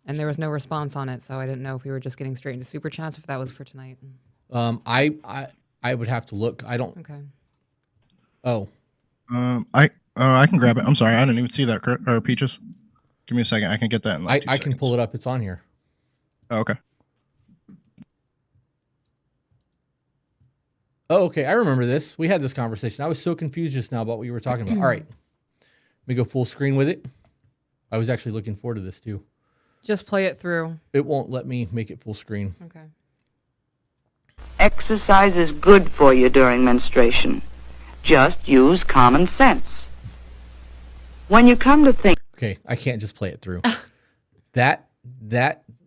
and there was no response on it, so I didn't know if we were just getting straight into super chats, if that was for tonight. I would have to look. I don't. Okay. Oh. I can grab it. I'm sorry, I didn't even see that. Or Peaches. Give me a second. I can get that in like 2 I can pull it up. It's on here. Oh, okay. Oh, okay. I remember this. We had this conversation. I was so confused just now about what you were talking about. All right. Let me go full screen with it. I was actually looking forward to this too. Just play it through. It won't let me make it full screen. Okay. Exercise is good for you during menstruation. Just use common sense. When you come to think... Okay, I can't just play it through. that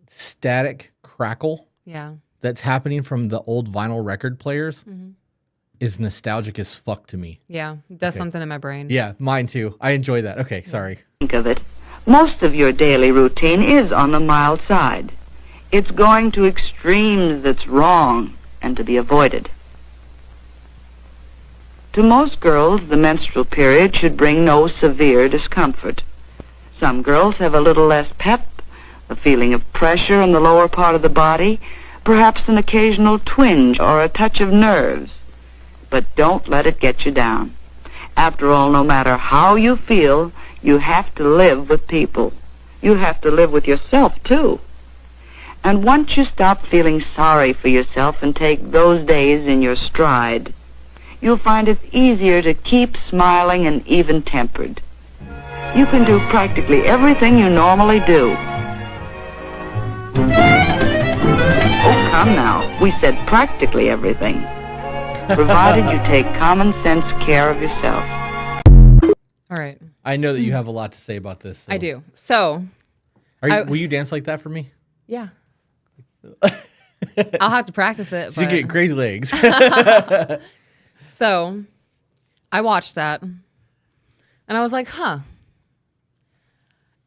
static crackle that's happening from the old vinyl record players is nostalgic as fuck to me. Yeah, that's something in my brain. Yeah, mine too. I enjoy that. Okay, sorry. Think of it. Most of your daily routine is on the mild side. It's going to extremes that's wrong and to be avoided. To most girls, the menstrual period should bring no severe discomfort. Some girls have a little less pep, a feeling of pressure in the lower part of the body, perhaps an occasional twinge or a touch of nerves. But don't let it get you down. After all, no matter how you feel, you have to live with people. You have to live with yourself, too. And once you stop feeling sorry for yourself and take those days in your stride, you'll find it's easier to keep smiling and even-tempered. You can do practically everything you normally do. Oh, come now. We said practically everything. Provided you take common sense care of yourself. All right. I know that you have a lot to say about this. So. I do. So, will you dance like that for me? Yeah. I'll have to practice it. You get crazy legs. So, I watched that, and I was like, huh.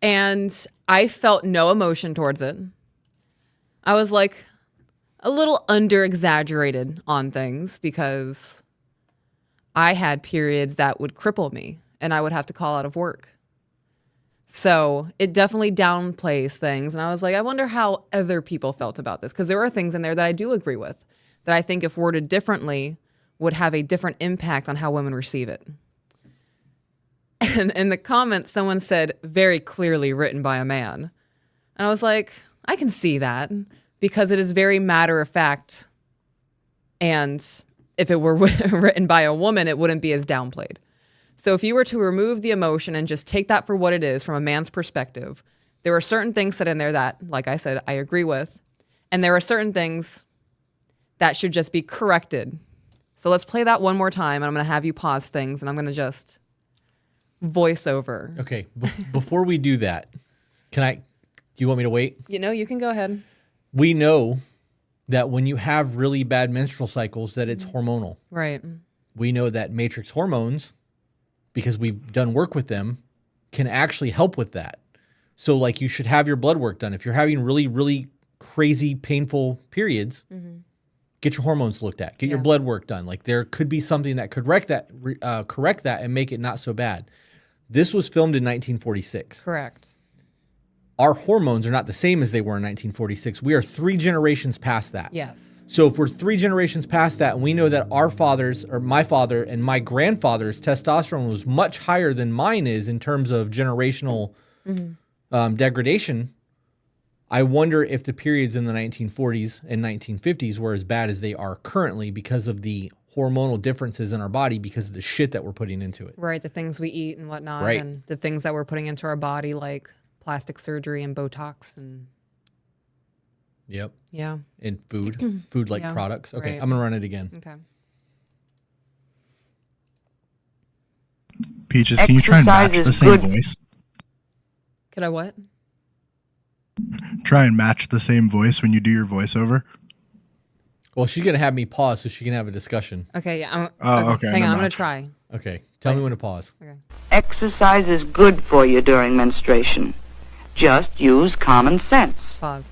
And I felt no emotion towards it. I was like a little under-exaggerated on things because I had periods that would cripple me, and I would have to call out of work. So it definitely downplays things. And I was like, I wonder how other people felt about this. Because there are things in there that I do agree with, that I think if worded differently would have a different impact on how women receive it. And in the comments, someone said, very clearly written by a man. And I was like, I can see that because it is very matter of fact. And if it were written by a woman, it wouldn't be as downplayed. So if you were to remove the emotion and just take that for what it is from a man's perspective, there are certain things said in there that, like I said, I agree with. And there are certain things that should just be corrected. So let's play that one more time. And I'm going to have you pause things and I'm going to just voice over. Okay. Before we do that, do you want me to wait? You know, you can go ahead. We know that when you have really bad menstrual cycles that it's hormonal. Right. We know that matrix hormones, because we've done work with them, can actually help with that. So like you should have your blood work done. If you're having really, really crazy, painful periods, get your hormones looked at, get your blood work done. Like there could be something that could correct that and make it not so bad. This was filmed in 1946. Correct. Our hormones are not the same as they were in 1946. We are 3 generations past that. Yes. So if we're 3 generations past that, and we know that our fathers, or my father and my grandfather's testosterone was much higher than mine is in terms of generational degradation, I wonder if the periods in the 1940s and 1950s were as bad as they are currently because of the hormonal differences in our body because of the shit that we're putting into it. Right, the things we eat and whatnot, Right. and the things that we're putting into our body, like plastic surgery and Botox and Yep. Yeah. And food-like Yeah, products. Okay, right. I'm gonna run it again. Okay. Peaches, can you try and match Exercise the is same good. voice? Could I what? Try and match the same voice when you do your voiceover. Well, she's gonna have me pause so she can have a discussion. Okay, yeah. Okay. Hang on, I'm never gonna mind. try. Okay, tell me when to pause. Okay. Exercise is good for you during menstruation. Just use common sense. Pause.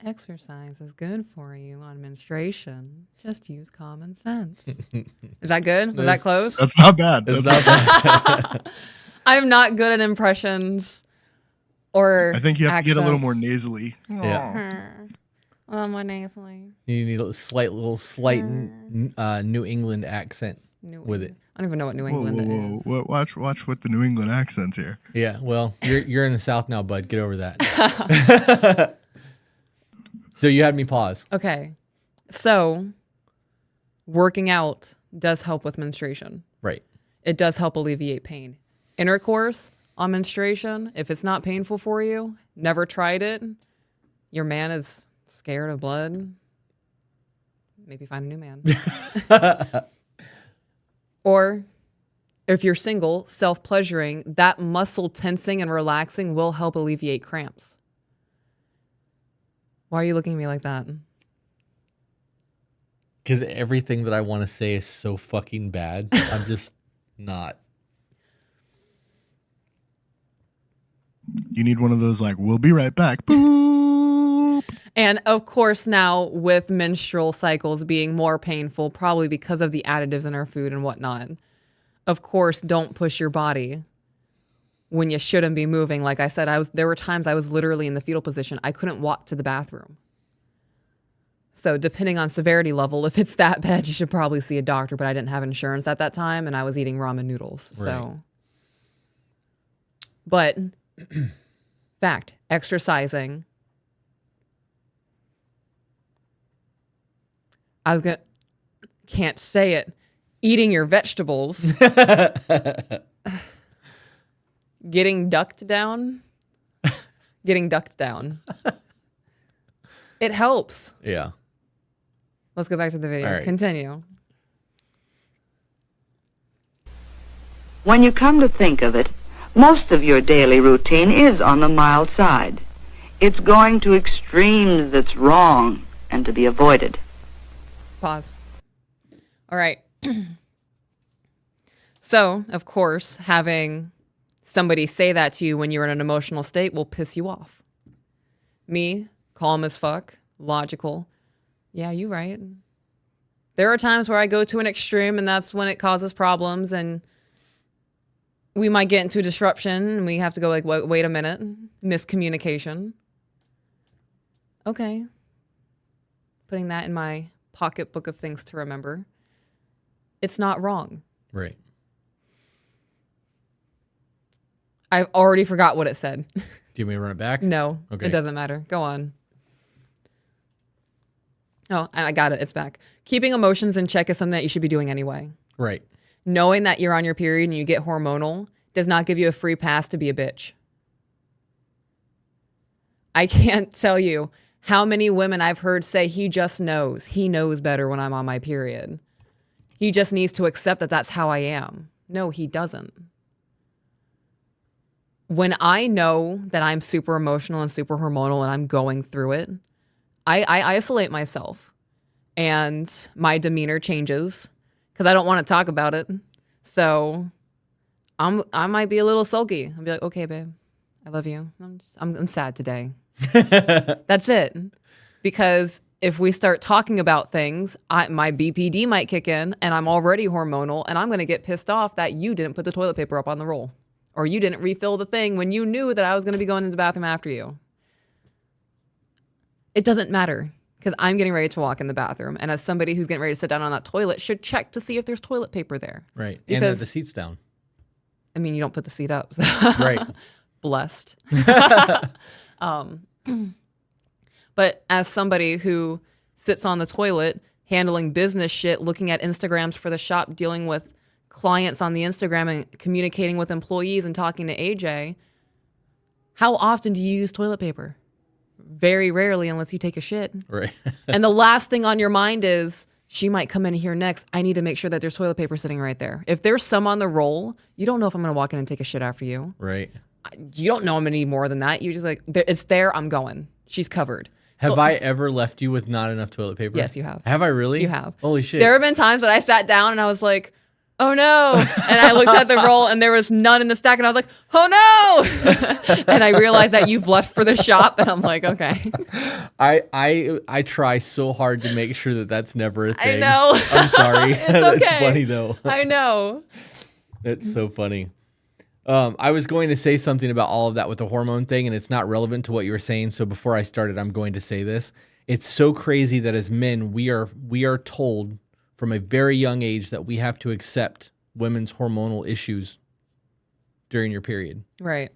Exercise is good for you on menstruation. Just use common sense. Is that good? Was that close? That's not bad. It's not bad. I'm not good at impressions or I think you have to get a little accents. more nasally. Yeah. More nasally. You need a slight New England accent with it. I don't even know what New Whoa, England whoa, is. whoa. Watch what the New England accent's here. Yeah, well, you're in the South now, bud. Get over that. So you had me pause. Okay. So working out does help with menstruation. Right. It does help alleviate pain. Intercourse on menstruation, if it's not painful for you, never tried it, your man is scared of blood, maybe find a new man. Or if you're single, self-pleasuring, that muscle tensing and relaxing will help alleviate cramps. Why are you looking at me like that? Because everything that I want to say is so fucking bad. I'm just not. You need one of those like, we'll be right back. Boop. And of course, now with menstrual cycles being more painful, probably because of the additives in our food and whatnot, of course, don't push your body when you shouldn't be moving. Like I said, there were times I was literally in the fetal position. I couldn't walk to the bathroom. So depending on severity level, if it's that bad, you should probably see a doctor. But I didn't have insurance at that time, and I was eating ramen noodles. Right. So, but fact, exercising. Can't say it. Eating your vegetables. Getting ducked down. It helps. Yeah. Let's go back to the video. All right. Continue. When you come to think of it, most of your daily routine is on the mild side. It's going to extremes that's wrong and to be avoided. Pause. All right. So, of course, having somebody say that to you when you're in an emotional state will piss you off. Me, calm as fuck, logical. Yeah, you right. There are times where I go to an extreme, and that's when it causes problems, and we might get into a disruption, and we have to go like, wait a minute, miscommunication. Okay. Putting that in my pocketbook of things to remember. It's not wrong. Right. I already forgot what it said. Do you want me to run it back? No, Okay. It doesn't matter. Go on. Oh, I got it. It's back. Keeping emotions in check is something that you should be doing anyway. Right. Knowing that you're on your period and you get hormonal does not give you a free pass to be a bitch. I can't tell you how many women I've heard say he just knows. He knows better when I'm on my period. He just needs to accept that that's how I am. No, he doesn't. When I know that I'm super emotional and super hormonal and I'm going through it, I isolate myself and my demeanor changes because I don't want to talk about it. So I might be a little sulky. I'll be like, okay, babe, I love you. I'm sad today. That's it. Because if we start talking about things, my BPD might kick in and I'm already hormonal and I'm going to get pissed off that you didn't put the toilet paper up on the roll or you didn't refill the thing when you knew that I was going to be going into the bathroom after you. It doesn't matter because I'm getting ready to walk in the bathroom. And as somebody who's getting ready to sit down on that toilet should check to see if there's toilet paper there. Right. Because, and the seat's down. I mean, you don't put the seat up. So. Right. Blessed. But as somebody who sits on the toilet, handling business shit, looking at Instagrams for the shop, dealing with clients on the Instagram and communicating with employees and talking to AJ, how often do you use toilet paper? Very rarely unless you take a shit. Right. And the last thing on your mind is, she might come in here next. I need to make sure that there's toilet paper sitting right there. If there's some on the roll, you don't know if I'm going to walk in and take a shit after you. Right. You don't know I'm any more than that. You just like, it's there, I'm going. She's covered. Have So- I ever left you with not enough toilet paper? Yes, you have. Have I really? You have. Holy shit. There have been times that I sat down and I was like, oh no. And I looked at the roll and there was none in the stack and I was like, oh no. And I realized that you've left for the shop and I'm like, okay. I try so hard to make sure that that's never a thing. I know. I'm sorry. It's That's okay. funny though. I know. That's so funny. I was going to say something about all of that with the hormone thing, and it's not relevant to what you were saying. So before I started, I'm going to say this. It's so crazy that as men, we are told from a very young age that we have to accept women's hormonal issues during your period. Right.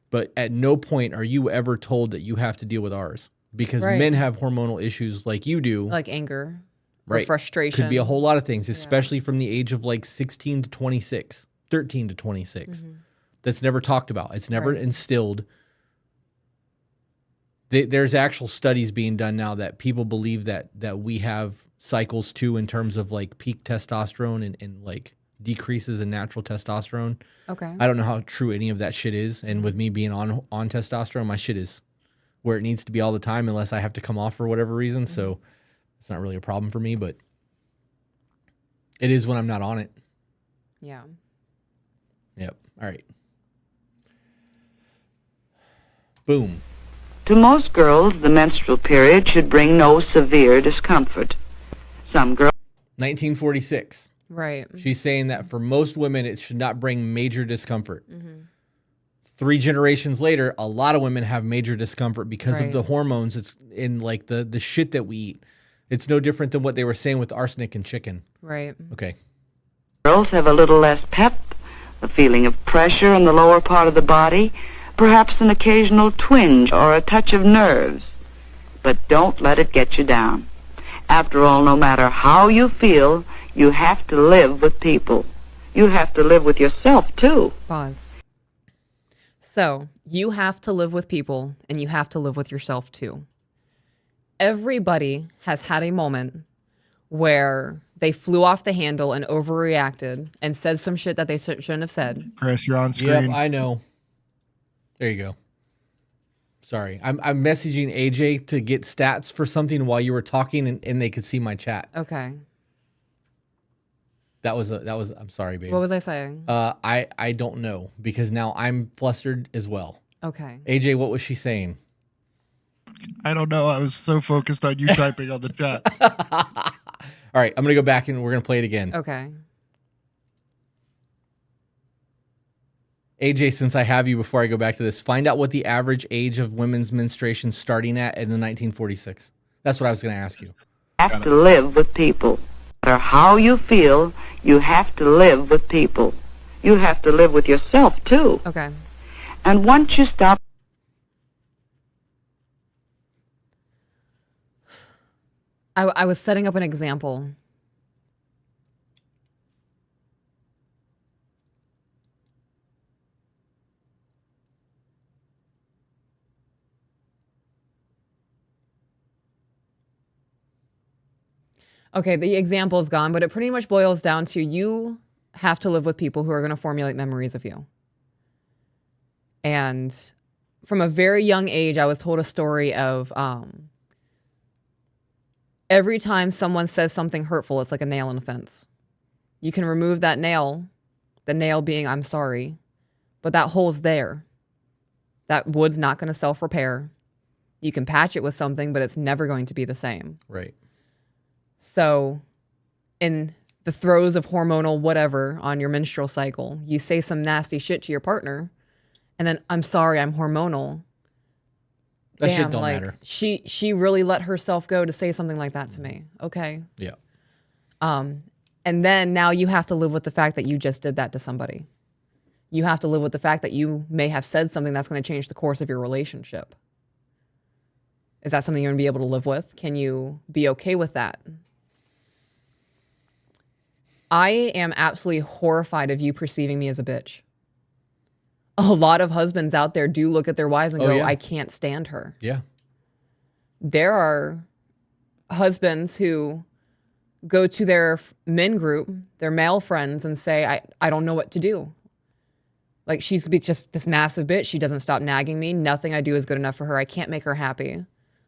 But at no point are you ever told that you have to deal with ours, because Right. men have hormonal issues like you do. Like anger. Right. Or frustration. Could be a whole lot of things, especially from the age of like 16 to 26, 13 to 26. Mm-hmm. That's never talked about. It's never Right. instilled. There's actual studies being done now that people believe that we have cycles too, in terms of like peak testosterone and like decreases in natural testosterone. Okay. I don't know how true any of that shit is. And with me being on testosterone, my shit is where it needs to be all the time unless I have to come off for whatever reason. So it's not really a problem for me, but it is when I'm not on it. Yeah. Yep. All right. Boom. To most girls, the menstrual period should bring no severe discomfort. Some girls... 1946. Right. She's saying that for most women, it should not bring major discomfort. Mm-hmm. 3 generations later, a lot of women have major discomfort because Right. of the hormones. It's in like the shit that we eat. It's no different than what they were saying with arsenic and chicken. Right. Okay. Girls have a little less pep, a feeling of pressure in the lower part of the body, perhaps an occasional twinge or a touch of nerves. But don't let it get you down. After all, no matter how you feel, you have to live with people. You have to live with yourself, too. Pause. So, you have to live with people, and you have to live with yourself, too. Everybody has had a moment where they flew off the handle and overreacted and said some shit that they shouldn't have said. Chris, you're on screen. Yep, I know. There you go. Sorry. I'm messaging AJ to get stats for something while you were talking and they could see my chat. Okay. That was I'm sorry, babe. What was I saying? I don't know because now I'm flustered as well. Okay. AJ, what was she saying? I don't know. I was so focused on you typing on the chat. All right, I'm going to go back and we're going to play it again. Okay. AJ, since I have you before I go back to this, find out what the average age of women's menstruation starting at in the 1946. That's what I was going to ask you. You have to live with people. No matter how you feel, you have to live with people. You have to live with yourself, too. Okay. And once you stop... I was setting up an example. Okay, the example is gone, but it pretty much boils down to you have to live with people who are going to formulate memories of you. And from a very young age, I was told a story of every time someone says something hurtful, it's like a nail in a fence. You can remove that nail, the nail being I'm sorry, but that hole's there. That wood's not going to self-repair. You can patch it with something, but it's never going to be the same. Right. So in the throes of hormonal whatever on your menstrual cycle, you say some nasty shit to your partner, and then I'm sorry, I'm hormonal. That Damn, shit don't like, matter. She really let herself go to say something like that to me. Okay. Yeah. And then now you have to live with the fact that you just did that to somebody. You have to live with the fact that you may have said something that's going to change the course of your relationship. Is that something you're going to be able to live with? Can you be okay with that? I am absolutely horrified of you perceiving me as a bitch. A lot of husbands out there do look at their wives and go, yeah. I can't stand her. Yeah. There are husbands who go to their men group, their male friends, and say, I don't know what to do. Like, she's just this massive bitch. She doesn't stop nagging me. Nothing I do is good enough for her. I can't make her happy.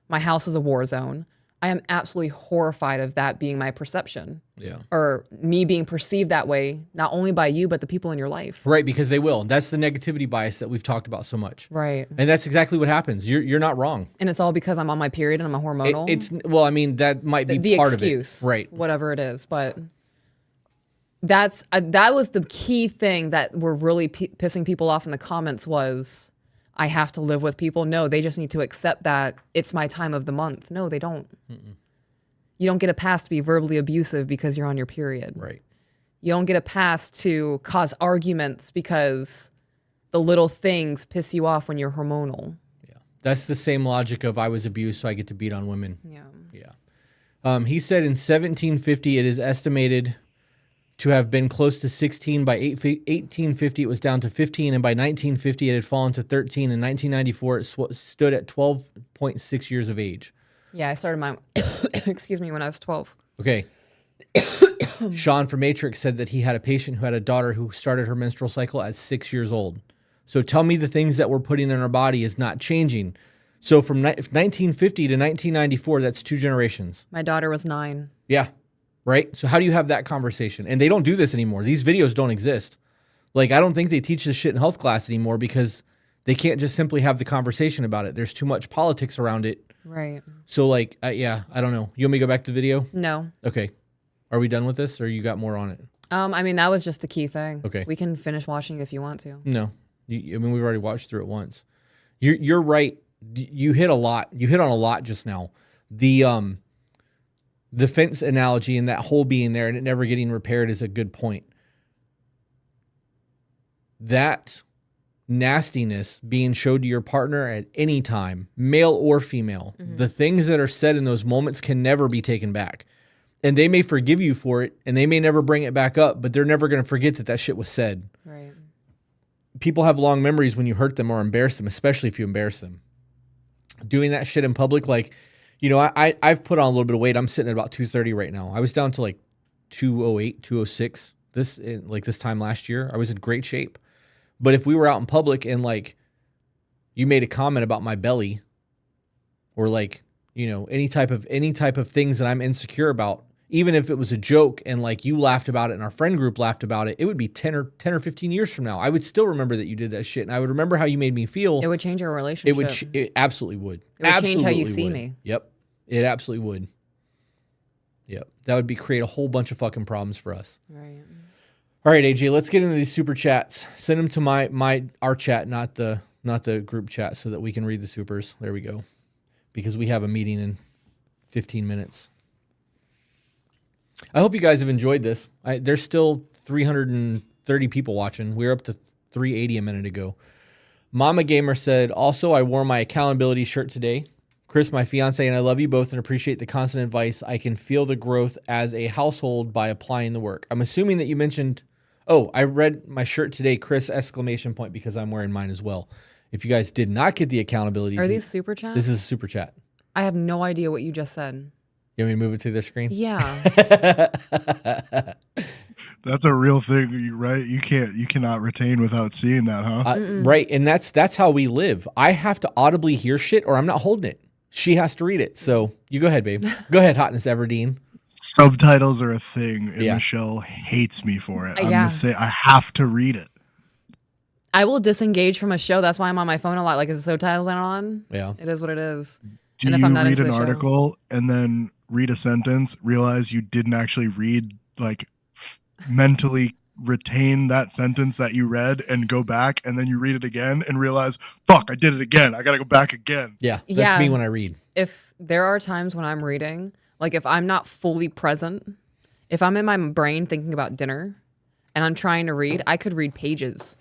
My house is a war zone. I am absolutely horrified of that being my perception. Yeah. Or me being perceived that way, not only by you, but the people in your life. Right, because they will. That's the negativity bias that we've talked about so much. Right. And that's exactly what happens. You're not wrong. And it's all because I'm on my period and I'm a hormonal. It's well, I mean, that might be the part excuse, of it. Right. Whatever it is. But that was the key thing that were really pissing people off in the comments was, I have to live with people. No, they just need to accept that it's my time of the month. No, they don't. Mm-mm. You don't get a pass to be verbally abusive because you're on your period. Right. You don't get a pass to cause arguments because the little things piss you off when you're hormonal. Yeah. That's the same logic of I was abused, so I get to beat on women. Yeah. Yeah. He said in 1750, it is estimated to have been close to 16. By 1850, it was down to 15. And by 1950, it had fallen to 13. In 1994, it stood at 12.6 years of age. Yeah, I started my, excuse me, when I was 12. Okay. Sean from Matrix said that he had a patient who had a daughter who started her menstrual cycle at 6 years old. So tell me the things that we're putting in our body is not changing. So from 1950 to 1994, that's 2 generations. My daughter was 9. Yeah. Right? So how do you have that conversation? And they don't do this anymore. These videos don't exist. Like, I don't think they teach this shit in health class anymore because They can't just simply have the conversation about it. There's too much politics around it. Right. So like, yeah, I don't know. You want me to go back to the video? No. Okay. Are we done with this, or you got more on it? I mean, that was just the key thing. Okay. We can finish watching if you want to. No. I mean, we've already watched through it once. You're right. You hit a lot. You hit on a lot just now. The fence analogy and that hole being there and it never getting repaired is a good point. That nastiness being showed to your partner at any time, male or female, the things that are said in those moments can never be taken back. And they may forgive you for it and they may never bring it back up, but they're never going to forget that that shit was said. Right. People have long memories when you hurt them or embarrass them, especially if you embarrass them. Doing that shit in public, like, you know, I've put on a little bit of weight. I'm sitting at about 230 right now. I was down to like 208, 206 this time last year. I was in great shape. But if we were out in public and like you made a comment about my belly or like, you know, any type of things that I'm insecure about, even if it was a joke and like you laughed about it and our friend group laughed about it, it would be 10 or 15 years from now. I would still remember that you did that shit and I would remember how you made me feel. It would change our relationship. It absolutely would. It would change how you see me. Yep. It absolutely would. Yep. That would create a whole bunch of fucking problems for us. Right. All right, AJ, let's get into these super chats. Send them to our chat, not the group chat, so that we can read the supers. There we go. Because we have a meeting in 15 minutes. I hope you guys have enjoyed this. There's still 330 people watching. We were up to 380 a minute ago. Mama Gamer said, also, I wore my accountability shirt today. Chris, my fiance, and I love you both and appreciate the constant advice. I can feel the growth as a household by applying the work. I'm assuming that you mentioned, I read my shirt today, Chris, ! Because I'm wearing mine as well. If you guys did not get the accountability. Are these super chats? This is a super chat. I have no idea what you just said. You want me to move it to their screen? Yeah. That's a real thing, right? You cannot retain without seeing that, huh? Right. And that's how we live. I have to audibly hear shit or I'm not holding it. She has to read it. So you go ahead, babe. Go ahead, Hotness Everdeen. Subtitles are a thing, and Michelle hates me for it. I'm gonna say I have to read it. I will disengage from a show. That's why I'm on my phone a lot. Like, is the subtitles not on? Yeah. It is what it is. Do you read an article and then read a sentence, realize you didn't actually read, like, mentally retain that sentence that you read and go back, and then you read it again and realize, fuck, I did it again. I got to go back again. Yeah, that's me when I read. If there are times when I'm reading, like if I'm not fully present, if I'm in my brain thinking about dinner and I'm trying to read, I could read pages.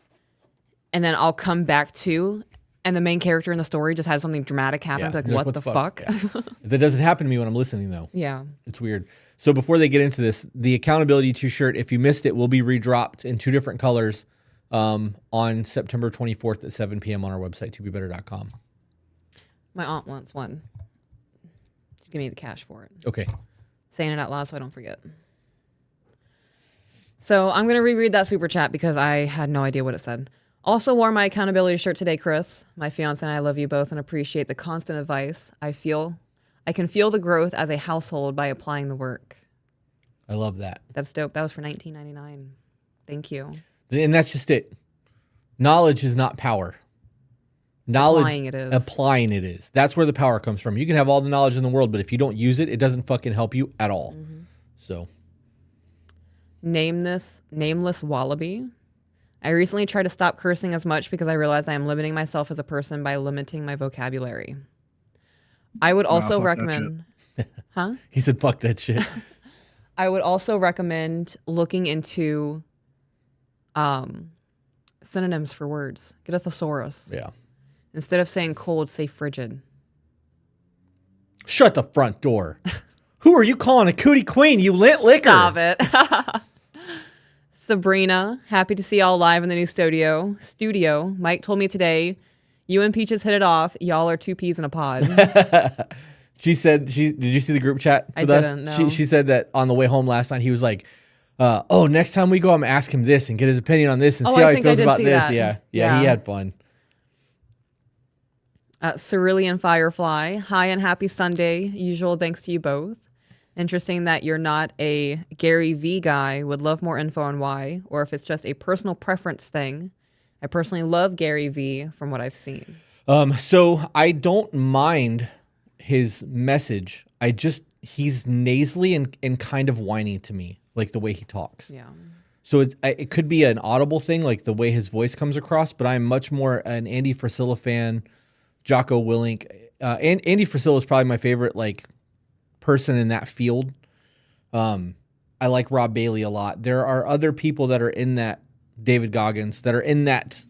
And then I'll come back to, and the main character in the story just had something dramatic happen. Like, what the fuck? Yeah. That doesn't happen to me when I'm listening, though. Yeah. It's weird. So before they get into this, the accountability t-shirt, if you missed it, will be redropped in 2 different colors on September 24th at 7 p.m. on our website, tobebetter.com. My aunt wants one. Just give me the cash for it. Okay. Saying it out loud so I don't forget. So I'm going to reread that super chat because I had no idea what it said. Also wore my accountability shirt today, Chris. My fiance and I love you both and appreciate the constant advice. I can feel the growth as a household by applying the work. I love that. That's dope. That was for $19.99. Thank you. And that's just it. Knowledge is not power. Applying it is. That's where the power comes from. You can have all the knowledge in the world, but if you don't use it, it doesn't fucking help you at all. Mm-hmm. So. Nameless Wallaby. I recently tried to stop cursing as much because I realized I am limiting myself as a person by limiting my vocabulary. I would also recommend... Huh? He said, fuck that shit. I would also recommend looking into synonyms for words. Get a thesaurus. Yeah. Instead of saying cold, say frigid. Shut the front door. Who are you calling a cootie queen, you lit liquor? Stop it. Sabrina, happy to see y'all live in the new studio. Mike told me today, you and Peaches hit it off. Y'all are 2 peas in a pod. She said, did you see the group chat with us? Didn't, no. She said that on the way home last night, he was like, next time we go, I'm going to ask him this and get his opinion on this and see how he feels about this. Yeah, he had fun. Cerulean Firefly, hi and happy Sunday. Usual thanks to you both. Interesting that you're not a Gary V guy. Would love more info on why, or if it's just a personal preference thing. I personally love Gary Vee from what I've seen. So I don't mind his message. He's nasally and kind of whiny to me, like the way he talks. Yeah. So it could be an audible thing, like the way his voice comes across, but I'm much more an Andy Frisella fan, Jocko Willink. And Andy Frisella is probably my favorite like person in that field. I like Rob Bailey a lot. There are other people that are in that, David Goggins, that are in that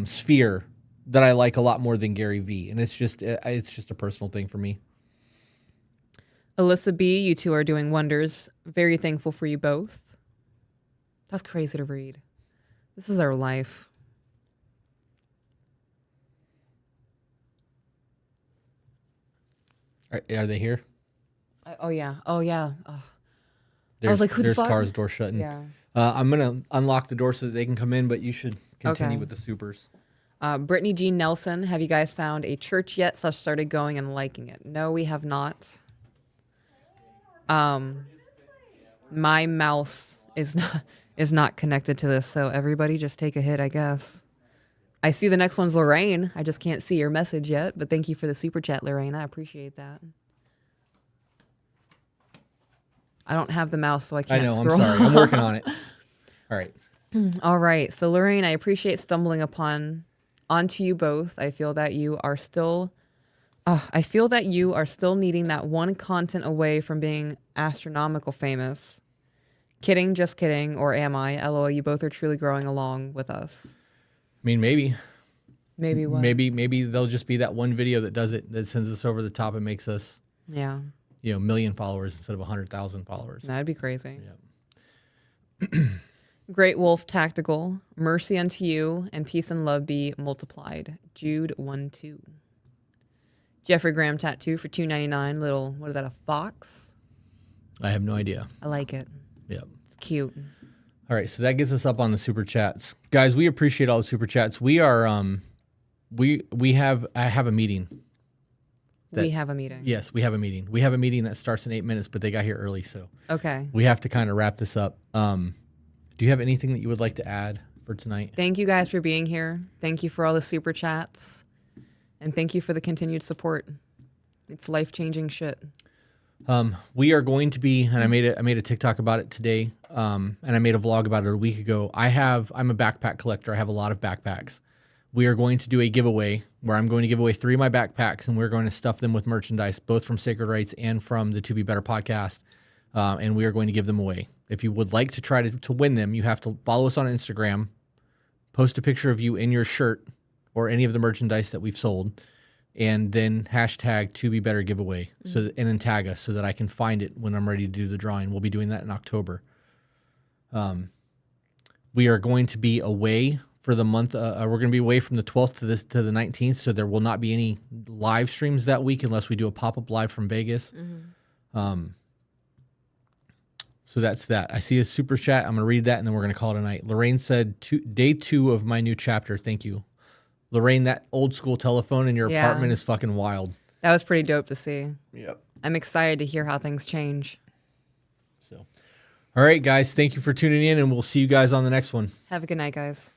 sphere that I like a lot more than Gary Vee. And it's just a personal thing for me. Alyssa B, you two are doing wonders. Very thankful for you both. That's crazy to read. This is our life. Are they here? Oh, yeah. Oh, yeah. Oh. I was like, who the fuck? There's Car's door shutting. Yeah. I'm going to unlock the door so that they can come in, but you should continue Okay. with the supers. Brittany Jean Nelson, have you guys found a church yet? Started going and liking it. No, we have not. My mouse is not connected to this, so everybody just take a hit, I guess. I see the next one's Lorraine. I just can't see your message yet, but thank you for the super chat, Lorraine. I appreciate that. I don't have the mouse, so I can't scroll. I'm sorry. I'm working on it. All right. All right. So, Lorraine, I appreciate stumbling onto you both. I feel that you are still needing that one content away from being astronomical famous. Kidding, just kidding, or am I? LOL, you both are truly growing along with us. I mean, maybe. Maybe what? Maybe they'll just be that one video that does it, that sends us over the top and makes us, Yeah. million followers instead of 100,000 followers. That'd be crazy. Yeah. Great Wolf Tactical, mercy unto you, and peace and love be multiplied. Jude 1-2. Jeffrey Graham tattoo for $2.99. Little, what is that, a fox? I have no idea. I like it. Yep. It's cute. All right, so that gets us up on the super chats. Guys, we appreciate all the super chats. We are I have a meeting. We have a meeting. Yes, we have a meeting. We have a meeting that starts in 8 minutes, but they got here early, so Okay. we have to kind of wrap this up. Do you have anything that you would like to add for tonight? Thank you guys for being here. Thank you for all the super chats. And thank you for the continued support. It's life-changing shit. We are going to be, and I made a TikTok about it today, and I made a vlog about it a week ago. I'm a backpack collector. I have a lot of backpacks. We are going to do a giveaway where I'm going to give away 3 of my backpacks, and we're going to stuff them with merchandise, both from Sacred Rights and from the To Be Better podcast, and we are going to give them away. If you would like to try to win them, you have to follow us on Instagram, post a picture of you in your shirt or any of the merchandise that we've sold, and then hashtag To Be Better giveaway, and then tag us so that I can find it when I'm ready to do the drawing. We'll be doing that in October. We are going to be away for the month. We're going to be away from the 12th to the 19th, so there will not be any live streams that week unless we do a pop-up live from Vegas. So that's that. I see a super chat. I'm going to read that, and then we're going to call it a night. Lorraine said, day 2 of my new chapter. Thank you. Lorraine, that old school telephone in your apartment is fucking wild. That was pretty dope to see. Yep. I'm excited to hear how things change. So, all right, guys. Thank you for tuning in, and we'll see you guys on the next one. Have a good night, guys.